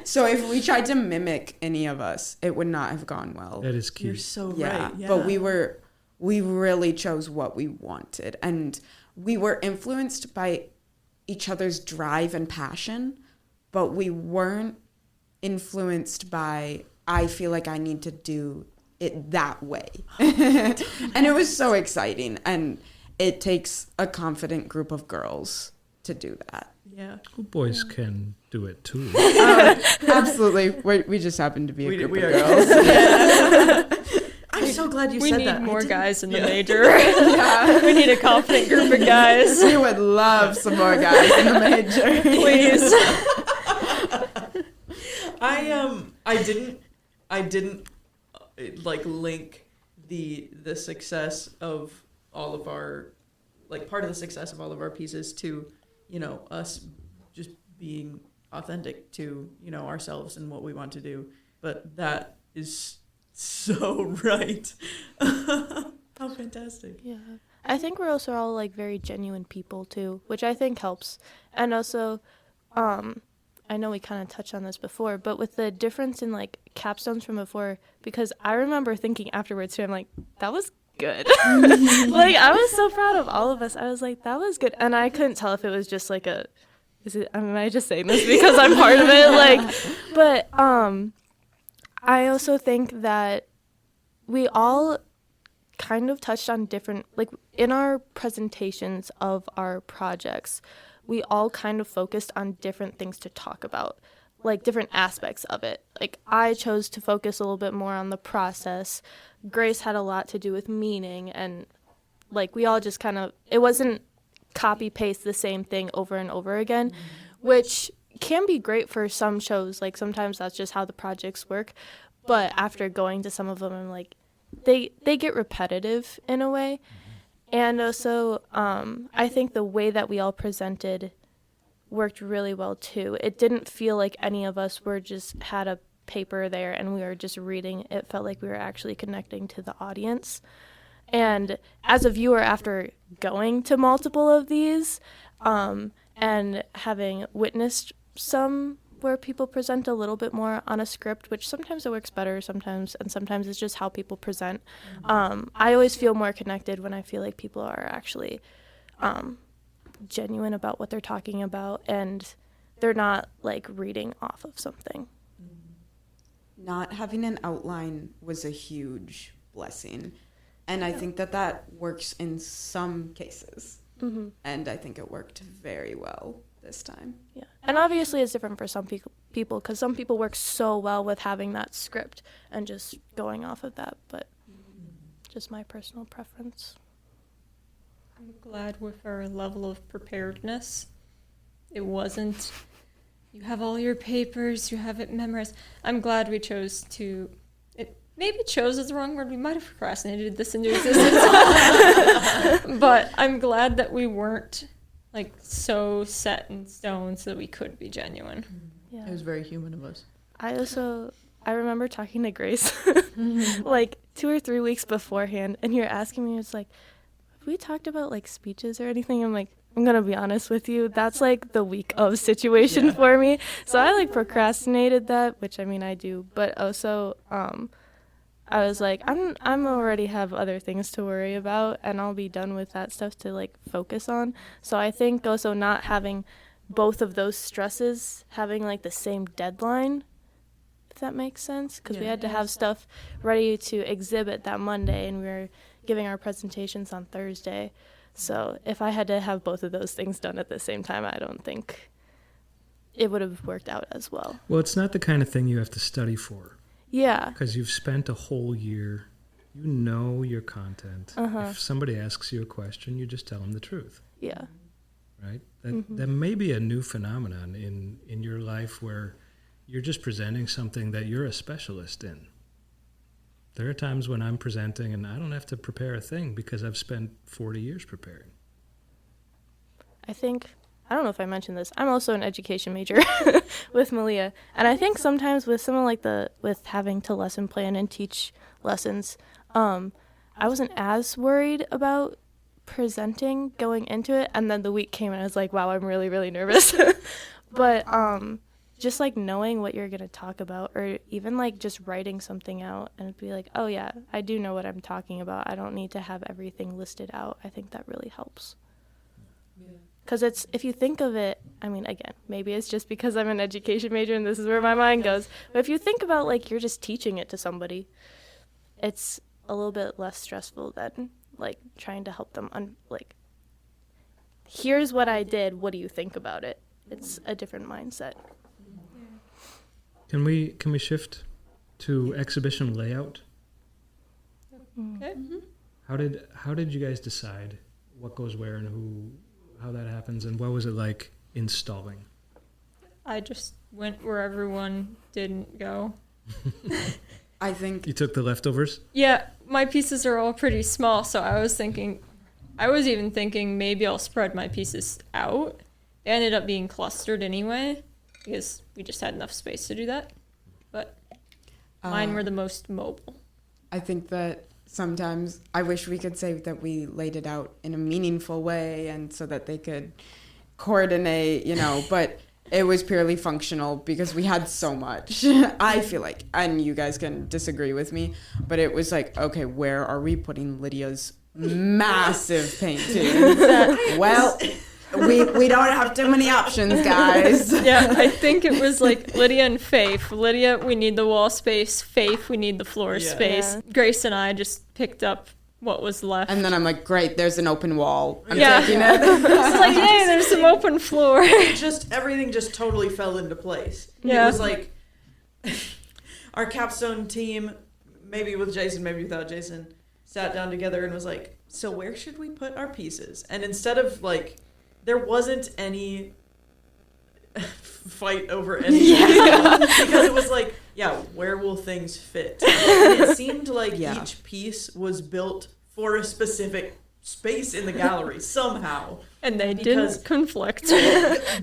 So if we tried to mimic any of us, it would not have gone well. That is key. You're so right. right. Yeah. But we really chose what we wanted. And we were influenced by each other's drive and passion, but we weren't influenced by, I feel like I need to do it that way. And it was so exciting. And it takes a confident group of girls to do that. Yeah. Well, boys can do it too. Absolutely. We just happen to be a group of are girls. I'm so glad you We said need that. more guys in the Yeah. major. We need a confident group of guys. We would love some more guys in the major. Please. I didn't like link the success of all of our, like, part of the success of all of our pieces to, you know, us just being authentic to, you know, ourselves and what we want to do. But that is so right. How fantastic. Yeah. I think we're also all like very genuine people too, which I think helps. And also, I know we kind of touched on this before, but with the difference in like capstones from before, because I remember thinking afterwards too, I'm like, that was good. Like, I was so proud of all of us. I was like, that was good. And I couldn't tell if it was just like am I just saying this because I'm part of it? Like, but I also think that we all kind of touched on different, like, in our presentations of our projects, we all kind of focused on different things to talk about, like different aspects of it. Like, I chose to focus a little bit more on the process. Grace had a lot to do with meaning, and like we all just kind of, it wasn't copy paste the same thing over and over again, which can be great for some shows. Like, sometimes that's just how the projects work. But after going to some of them, I'm like, they get repetitive in a way. And also, I think the way that we all presented worked really well too. It didn't feel like any of us were just had a paper there and we were just reading. It felt like we were actually connecting to the audience. And as a viewer, after going to multiple of these, and having witnessed some where people present a little bit more on a script, which sometimes it works better, sometimes it's just how people present. I always feel more connected when I feel like people are actually genuine about what they're talking about, and they're not like reading off of something. Not having an outline was a huge blessing. And I think that works in some cases. Mm-hmm. And I think it worked very well this time. Yeah. And obviously it's different for some people because some people work so well with having that script and just going off of that, but just my personal preference. I'm glad with our level of preparedness. It wasn't, you have all your papers, you have it memorized. I'm glad we chose to, maybe chose is the wrong word, we might have procrastinated this into existence. But I'm glad that we weren't like so set in stone so that we could be genuine. Yeah. It was very human of us. I remember talking to Grace like 2 or 3 weeks beforehand, and you're asking me, it's like, have we talked about like speeches or anything? I'm like, I'm gonna be honest with you, that's like the week of situation for me. So I like procrastinated that, which I mean I do, but also I was like, I'm already have other things to worry about, and I'll be done with that stuff to like focus on. So I think also not having both of those stresses, having like the same deadline, if that makes sense, because we had to have stuff ready to exhibit that Monday, and we were giving our presentations on Thursday. So if I had to have both of those things done at the same time, I don't think it would have worked out as well. Well, it's not the kind of thing you have to study for. Yeah. Because you've spent a whole year, you know your content. If somebody asks you a question, you just tell them the truth. Yeah. Right? That may be a new phenomenon in your life where you're just presenting something that you're a specialist in. There are times when I'm presenting and I don't have to prepare a thing because I've spent 40 years preparing. I don't know if I mentioned this, I'm also an education major with Maleah. And I think sometimes with someone like with having to lesson plan and teach lessons, I wasn't as worried about presenting going into it. And then the week came and I was like, wow, I'm really, really nervous. But just like knowing what you're going to talk about, or even like just writing something out and be like, oh yeah, I do know what I'm talking about. I don't need to have everything listed out. I think that really helps. Yeah. Because if you think of it, I mean, again, maybe it's just because I'm an education major and this is where my mind goes. But if you think about like you're just teaching it to somebody, it's a little bit less stressful than like trying to help them here's what I did, what do you think about it? It's a different mindset. Can we shift to exhibition layout? Okay. Mm-hmm. How did you guys decide what goes where and how that happens, and what was it like installing? I just went where everyone didn't go. I think You took the leftovers? Yeah, my pieces are all pretty small, so I was even thinking maybe I'll spread my pieces out. They ended up being clustered anyway, because we just had enough space to do that. But mine were the most mobile. I think that sometimes I wish we could say that we laid it out in a meaningful way and so that they could coordinate, but it was purely functional because we had so much. I feel like, and you guys can disagree with me, but it was like, okay, where are we putting Lydia's massive paintings? Well, we don't have too many options, guys. Yeah, I think it was like Lydia and Faith. Lydia, we need the wall space. Faith, we need the floor space. Yeah. Grace and I just picked up what was left. And then I'm like, great, there's an open wall. I'm Yeah. taking it. It's like, hey, there's some open floor. Everything just totally fell into place. Yeah. It was like our Capstone team, maybe with Jason, maybe without Jason, sat down together and was like, so where should we put our pieces? And instead of there wasn't any fight over anything because it was like, where will things fit? And it seemed like each piece was built for a specific space in the gallery somehow. And they didn't conflict.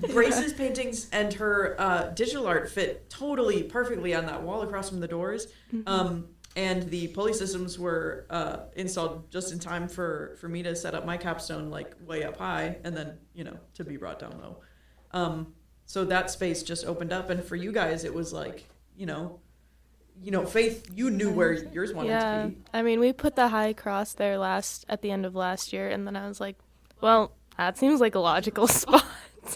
Grace's paintings and her digital art fit totally perfectly on that wall across from the doors. Mm-hmm. And the pulley systems were installed just in time for me to set up my capstone way up high and then, to be brought down low. So that space just opened up. And for you guys, it was like, Faith, you knew where yours wanted to be. I mean, we put the high cross there at the end of last year, and then I was like, well, that seems like a logical spot.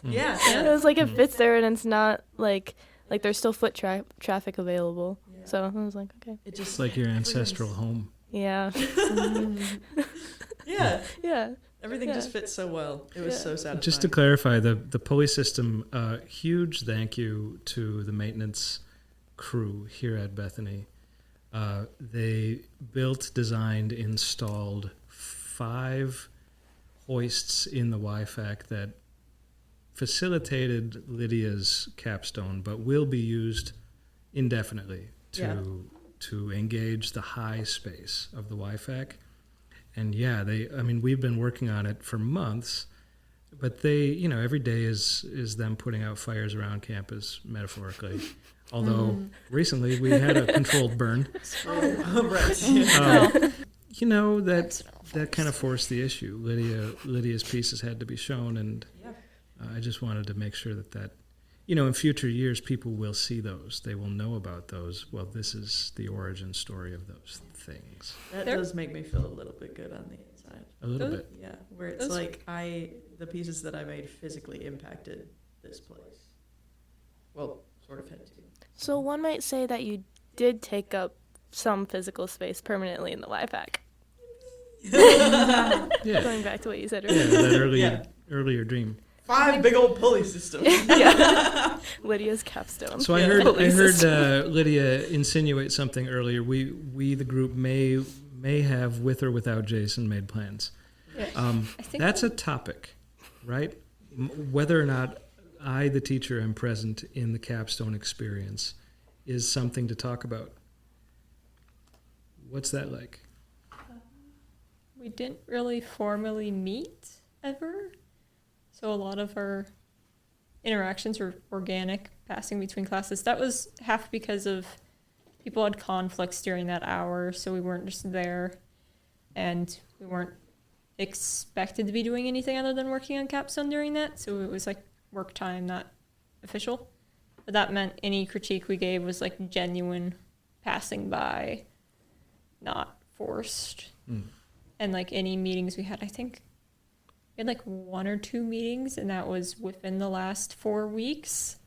Yeah. It was like it fits there, and it's not like there's still foot traffic available. Yeah. So I was like, okay. It's just like your ancestral home. Yeah. Yeah. Yeah. Everything just fits so well. It was so satisfying. Just to clarify, the pulley system, huge thank you to the maintenance crew here at Bethany. They built, designed, installed 5 hoists in the YFAC that facilitated Lydia's capstone, but will be used indefinitely to engage the high space of the YFAC. And we've been working on it for months, but they, every day is them putting out fires around campus, metaphorically. Although recently we had a controlled burn. That kind of forced the issue. Lydia's pieces had to be shown, and I just wanted to make sure that in future years people will see those. They will know about those. Well, this is the origin story of those things. That does make me feel a little bit good on the inside. A little bit. Yeah, where it's the pieces that I made physically impacted this place. Well, sort of had to. So one might say that you did take up some physical space permanently in the YFAC. Yeah. Going back to what you said Yeah, earlier. that earlier dream. 5 big old pulley systems. Lydia's capstone. So I heard Lydia insinuate something earlier. We the group may have, with or without Jason, made plans. That's a topic, right? Whether or not I, the teacher, am present in the capstone experience is something to talk about. What's that like? We didn't really formally meet ever. So a lot of our interactions were organic, passing between classes. That was half because of people had conflicts during that hour, so we weren't just there. And we weren't expected to be doing anything other than working on capstone during that. So it was like work time, not official. But that meant any critique we gave was like genuine passing by, not forced. And like any meetings we had, I think we had like 1 or 2 meetings, and that was within the last 4 weeks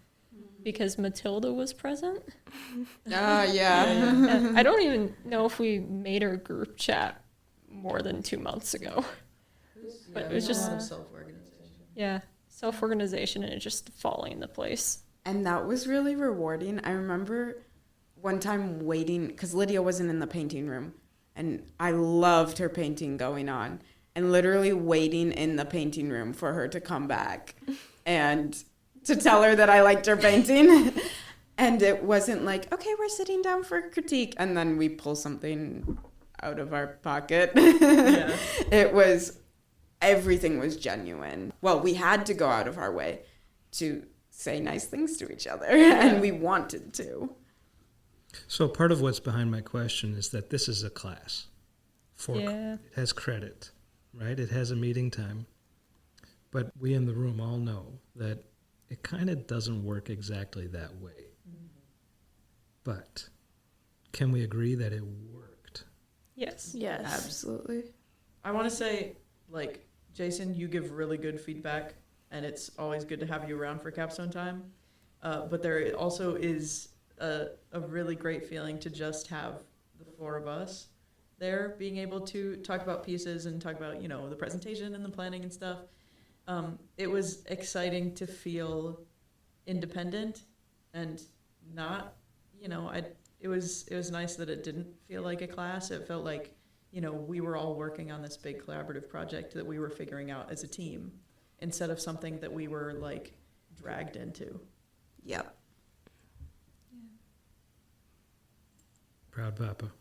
because Matilda was present. Yeah. And I don't even know if we made our group chat more than 2 months ago. But it was just self-organization and it just falling into place. And that was really rewarding. I remember one time waiting, because Lydia wasn't in the painting room, and I loved her painting going on, and literally waiting in the painting room for her to come back and to tell her that I liked her painting. And it wasn't like, okay, we're sitting down for critique, and then we pull something out of our pocket. Yeah. It was, everything was genuine. Well, we had to go out of our way to say nice things to each other, and we wanted to. So part of what's behind my question is that this is a class. It has credit, right? It has a meeting time. But we in the room all know that it kind of doesn't work exactly that way. But can we agree that it worked? Yes. Yes. Absolutely. I want to say, like, Jason, you give really good feedback, and it's always good to have you around for Capstone time. But there also is a really great feeling to just have the four of us there being able to talk about pieces and talk about, the presentation and the planning and stuff. It was exciting to feel independent and not, it was nice that it didn't feel like a class. It felt like, we were all working on this big collaborative project that we were figuring out as a team instead of something that we were like dragged into. Yep. Proud Papa.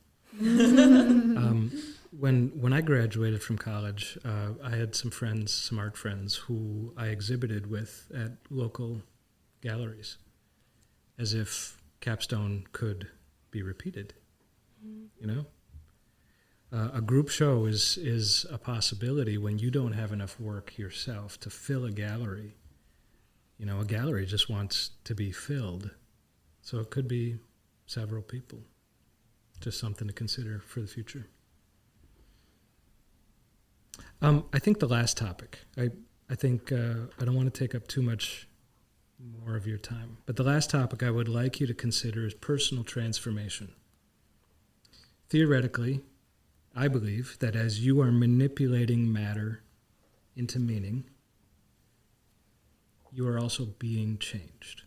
When I graduated from college, I had some art friends who I exhibited with at local galleries, as if Capstone could be repeated. A group show is a possibility when you don't have enough work yourself to fill a gallery. A gallery just wants to be filled, so it could be several people. Just something to consider for the future. I think the last topic, I think I don't want to take up too much more of your time, but the last topic I would like you to consider is personal transformation. Theoretically, I believe that as you are manipulating matter into meaning, you are also being changed.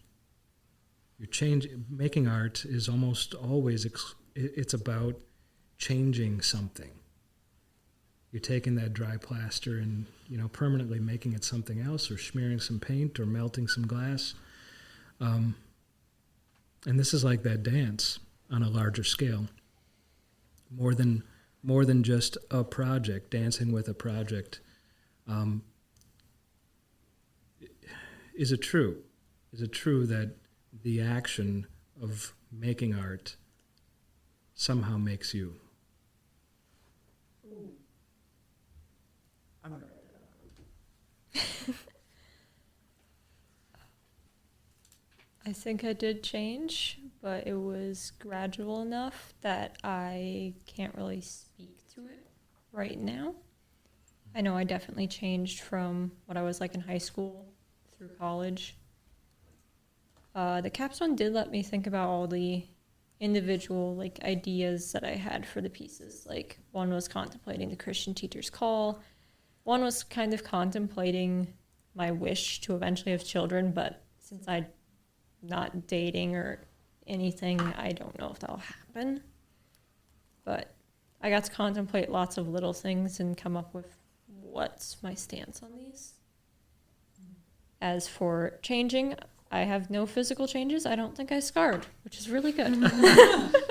Making art is almost always it's about changing something. You're taking that dry plaster and, permanently making it something else, or smearing some paint or melting some glass. And this is like that dance on a larger scale. More than just a project, dancing with a project. Is it true? Is it true that the action of making art somehow makes you? I'm gonna write that down. I think I did change, but it was gradual enough that I can't really speak to it right now. I know I definitely changed from what I was like in high school through college. The Capstone did let me think about all the individual ideas that I had for the pieces. Like, one was contemplating the Christian teacher's call. One was kind of contemplating my wish to eventually have children, but since I'm not dating or anything, I don't know if that'll happen. But I got to contemplate lots of little things and come up with what's my stance on these. As for changing, I have no physical changes. I don't think I scarred, which is really good.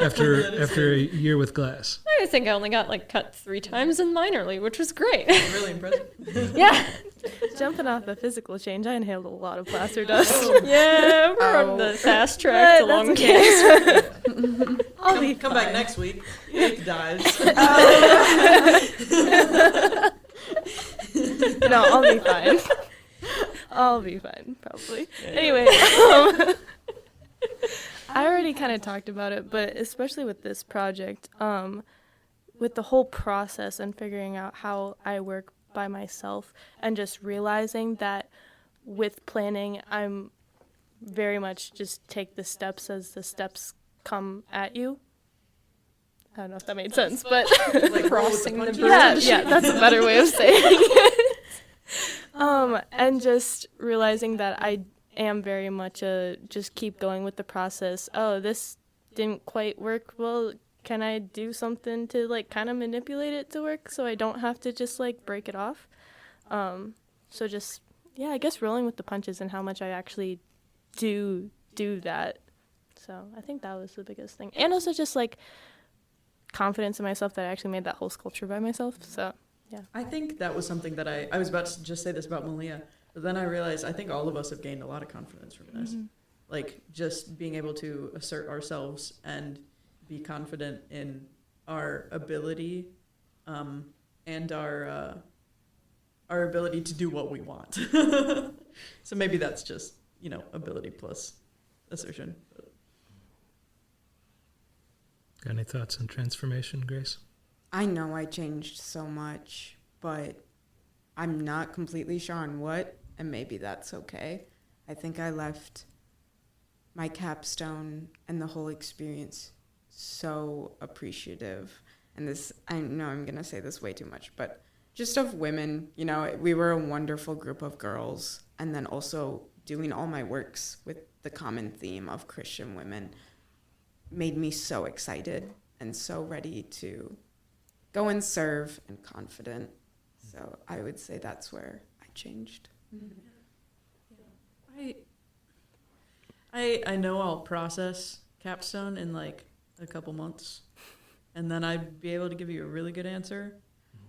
after a year with glass. I think I only got cut 3 times and minorly, which was great. Really impressive. Yeah. Jumping off the physical change, I inhaled a lot of plaster dust. Yeah, we're on the fast track to lung cancer. I'll come back next week. Nick dies. No, I'll be fine. I'll be fine, probably. Yeah. Anyway, I already kind of talked about it, but especially with this project, with the whole process and figuring out how I work by myself and just realizing that with planning, I'm very much just take the steps as the steps come at you. I don't know if that made sense, but Like Crossing the yeah, bridge. yeah, that's a better way of saying it. And just realizing that I am very much just keep going with the process. Oh, this didn't quite work. Well, can I do something to like kind of manipulate it to work so I don't have to just like break it off? So just, yeah, I guess rolling with the punches and how much I actually do that. So I think that was the biggest thing. And also just like confidence in myself that I actually made that whole sculpture by myself. So yeah. I think that was something that I was about to just say this about Maleah, but then I realized I think all of us have gained a lot of confidence from this. Mm-hmm. Like just being able to assert ourselves and be confident in our ability, and our ability to do what we want. So maybe that's just, ability plus assertion. Got any thoughts on transformation, Grace? I know I changed so much, but I'm not completely sure on what, and maybe that's okay. I think I left my capstone and the whole experience so appreciative. And this, I know I'm going to say this way too much, but just of women, we were a wonderful group of girls. And then also doing all my works with the common theme of Christian women made me so excited and so ready to go and serve and confident. So I would say that's where I changed. I know I'll process Capstone in like a couple months, and then I'd be able to give you a really good answer.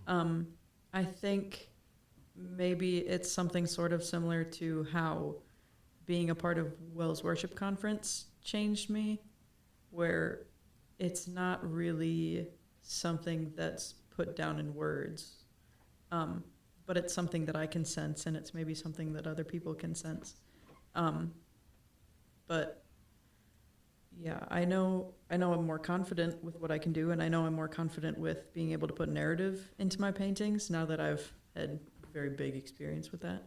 I think maybe it's something sort of similar to how being a part of Wells Worship Conference changed me, where it's not really something that's put down in words, but it's something that I can sense, and it's maybe something that other people can sense. But yeah, I know I'm more confident with what I can do, and I know I'm more confident with being able to put narrative into my paintings now that I've had very big experience with that.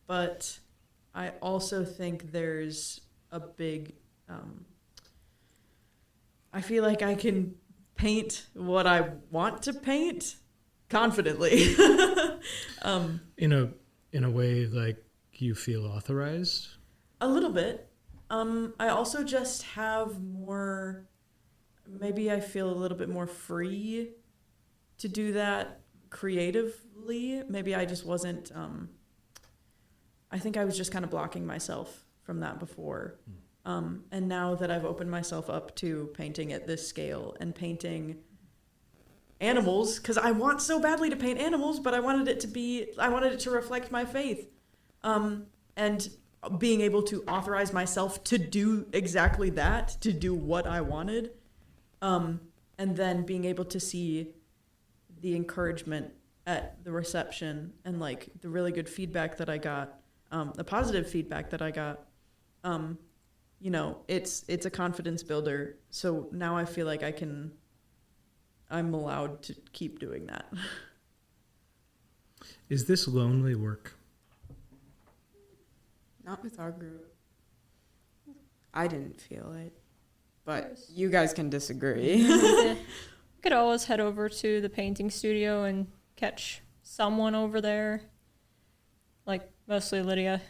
But I also think there's a big, I feel like I can paint what I want to paint confidently. In a way, like you feel authorized? A little bit. I also just have more, maybe I feel a little bit more free to do that creatively. Maybe I just wasn't, I think I was just kind of blocking myself from that before. And now that I've opened myself up to painting at this scale and painting animals, because I want so badly to paint animals, but I wanted it to reflect my faith. And being able to authorize myself to do exactly that, to do what I wanted, and then being able to see the encouragement at the reception and like the really good feedback that I got, the positive feedback that I got, it's a confidence builder. So now I feel like I'm allowed to keep doing that. Is this lonely work? Not with our group. I didn't feel it, but you guys can disagree. You could always head over to the painting studio and catch someone over there, like mostly Lydia.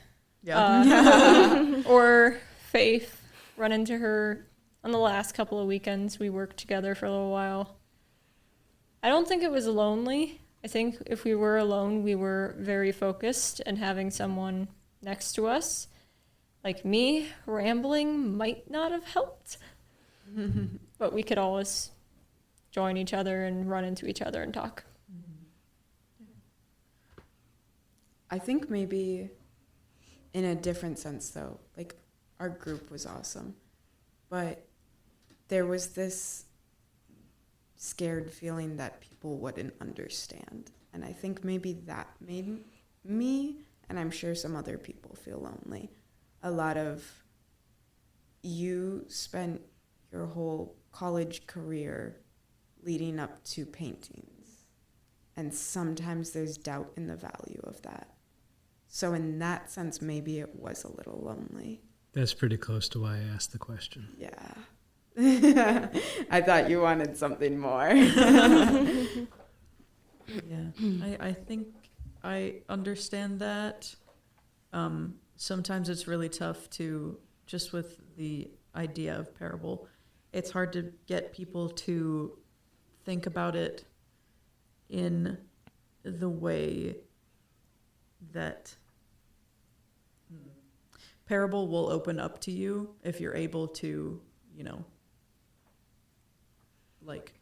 Yeah. Or Faith. Run into her on the last couple of weekends. We worked together for a little while. I don't think it was lonely. I think if we were alone, we were very focused, and having someone next to us, like me, rambling might not have helped. But we could always join each other and run into each other and talk. I think maybe in a different sense, though, like our group was awesome, but there was this scared feeling that people wouldn't understand. And I think maybe that made me, and I'm sure some other people, feel lonely. A lot of you spent your whole college career leading up to paintings, and sometimes there's doubt in the value of that. So in that sense, maybe it was a little lonely. That's pretty close to why I asked the question. Yeah. I thought you wanted something more. Yeah, I think I understand that. Sometimes it's really tough to, just with the idea of parable, it's hard to get people to think about it in the way that parable will open up to you if you're able to, like,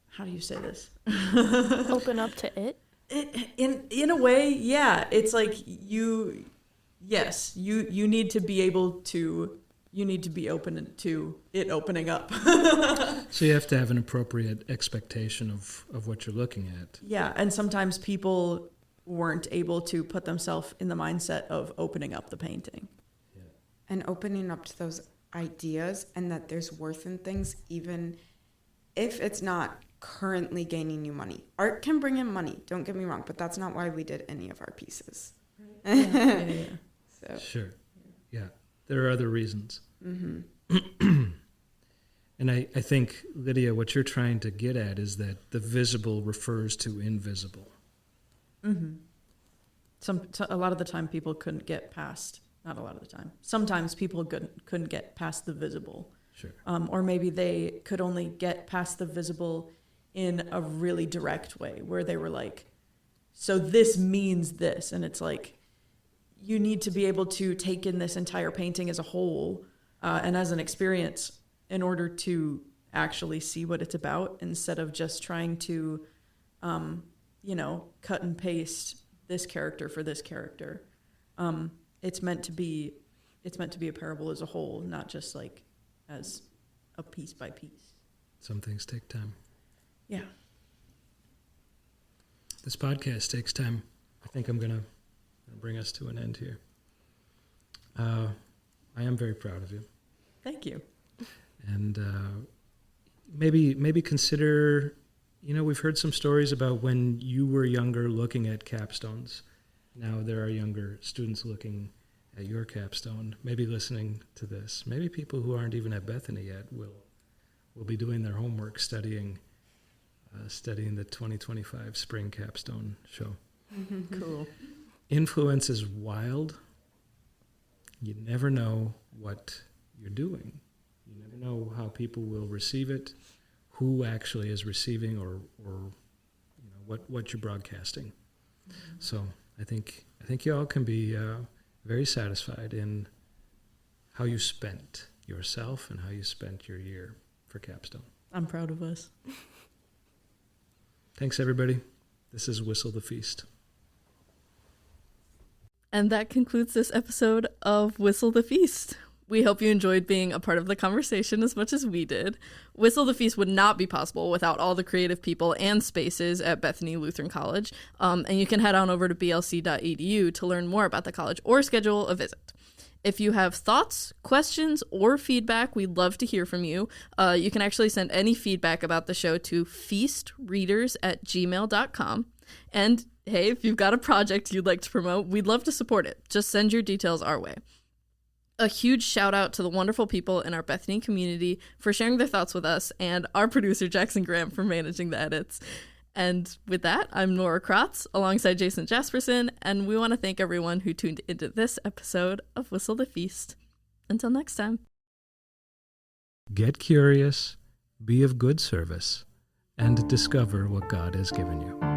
how do you say this? Open up to it? In a way, yeah. It's like you need to be able to, you need to be open to it opening up. So you have to have an appropriate expectation of what you're looking at. Yeah, and sometimes people weren't able to put themselves in the mindset of opening up the painting. Yeah. And opening up to those ideas, and that there's worth in things even if it's not currently gaining you money. Art can bring in money, don't get me wrong, but that's not why we did any of our pieces. Yeah. So. Sure. Yeah. There are other reasons. Mm-hmm. And I think, Lydia, what you're trying to get at is that the visible refers to invisible. Mm-hmm. A lot of the time people couldn't get past, not a lot of the time, sometimes people couldn't get past the visible. Sure. Or maybe they could only get past the visible in a really direct way where they were like, so this means this. And it's like, you need to be able to take in this entire painting as a whole and as an experience in order to actually see what it's about, instead of just trying to, cut and paste this character for this character. It's meant to be a parable as a whole, not just like as a piece by piece. Some things take time. Yeah. This podcast takes time. I think I'm going to bring us to an end here. I am very proud of you. Thank you. And maybe consider, we've heard some stories about when you were younger looking at capstones. Now there are younger students looking at your capstone, maybe listening to this. Maybe people who aren't even at Bethany yet will be doing their homework, studying the 2025 spring capstone show. Cool. Influence is wild. You never know what you're doing. You never know how people will receive it, who actually is receiving, or what you're broadcasting. Mm-hmm. So I think you all can be very satisfied in how you spent yourself and how you spent your year for Capstone. I'm proud of us. Thanks, everybody. This is Whistle the Feast. And that concludes this episode of Whistle the Feast. We hope you enjoyed being a part of the conversation as much as we did. Whistle the Feast would not be possible without all the creative people and spaces at Bethany Lutheran College. And you can head on over to blc.edu to learn more about the college or schedule a visit. If you have thoughts, questions, or feedback, we'd love to hear from you. You can actually send any feedback about the show to feastreaders@gmail.com. And hey, if you've got a project you'd like to promote, we'd love to support it. Just send your details our way. A huge shout out to the wonderful people in our Bethany community for sharing their thoughts with us, and our producer Jaksyn Graham for managing the edits. And with that, I'm Meleah Kratz alongside Jason Jaspersen, and we want to thank everyone who tuned into this episode of Whistle the Feast. Until next time. Get curious, be of good service, and discover what God has given you.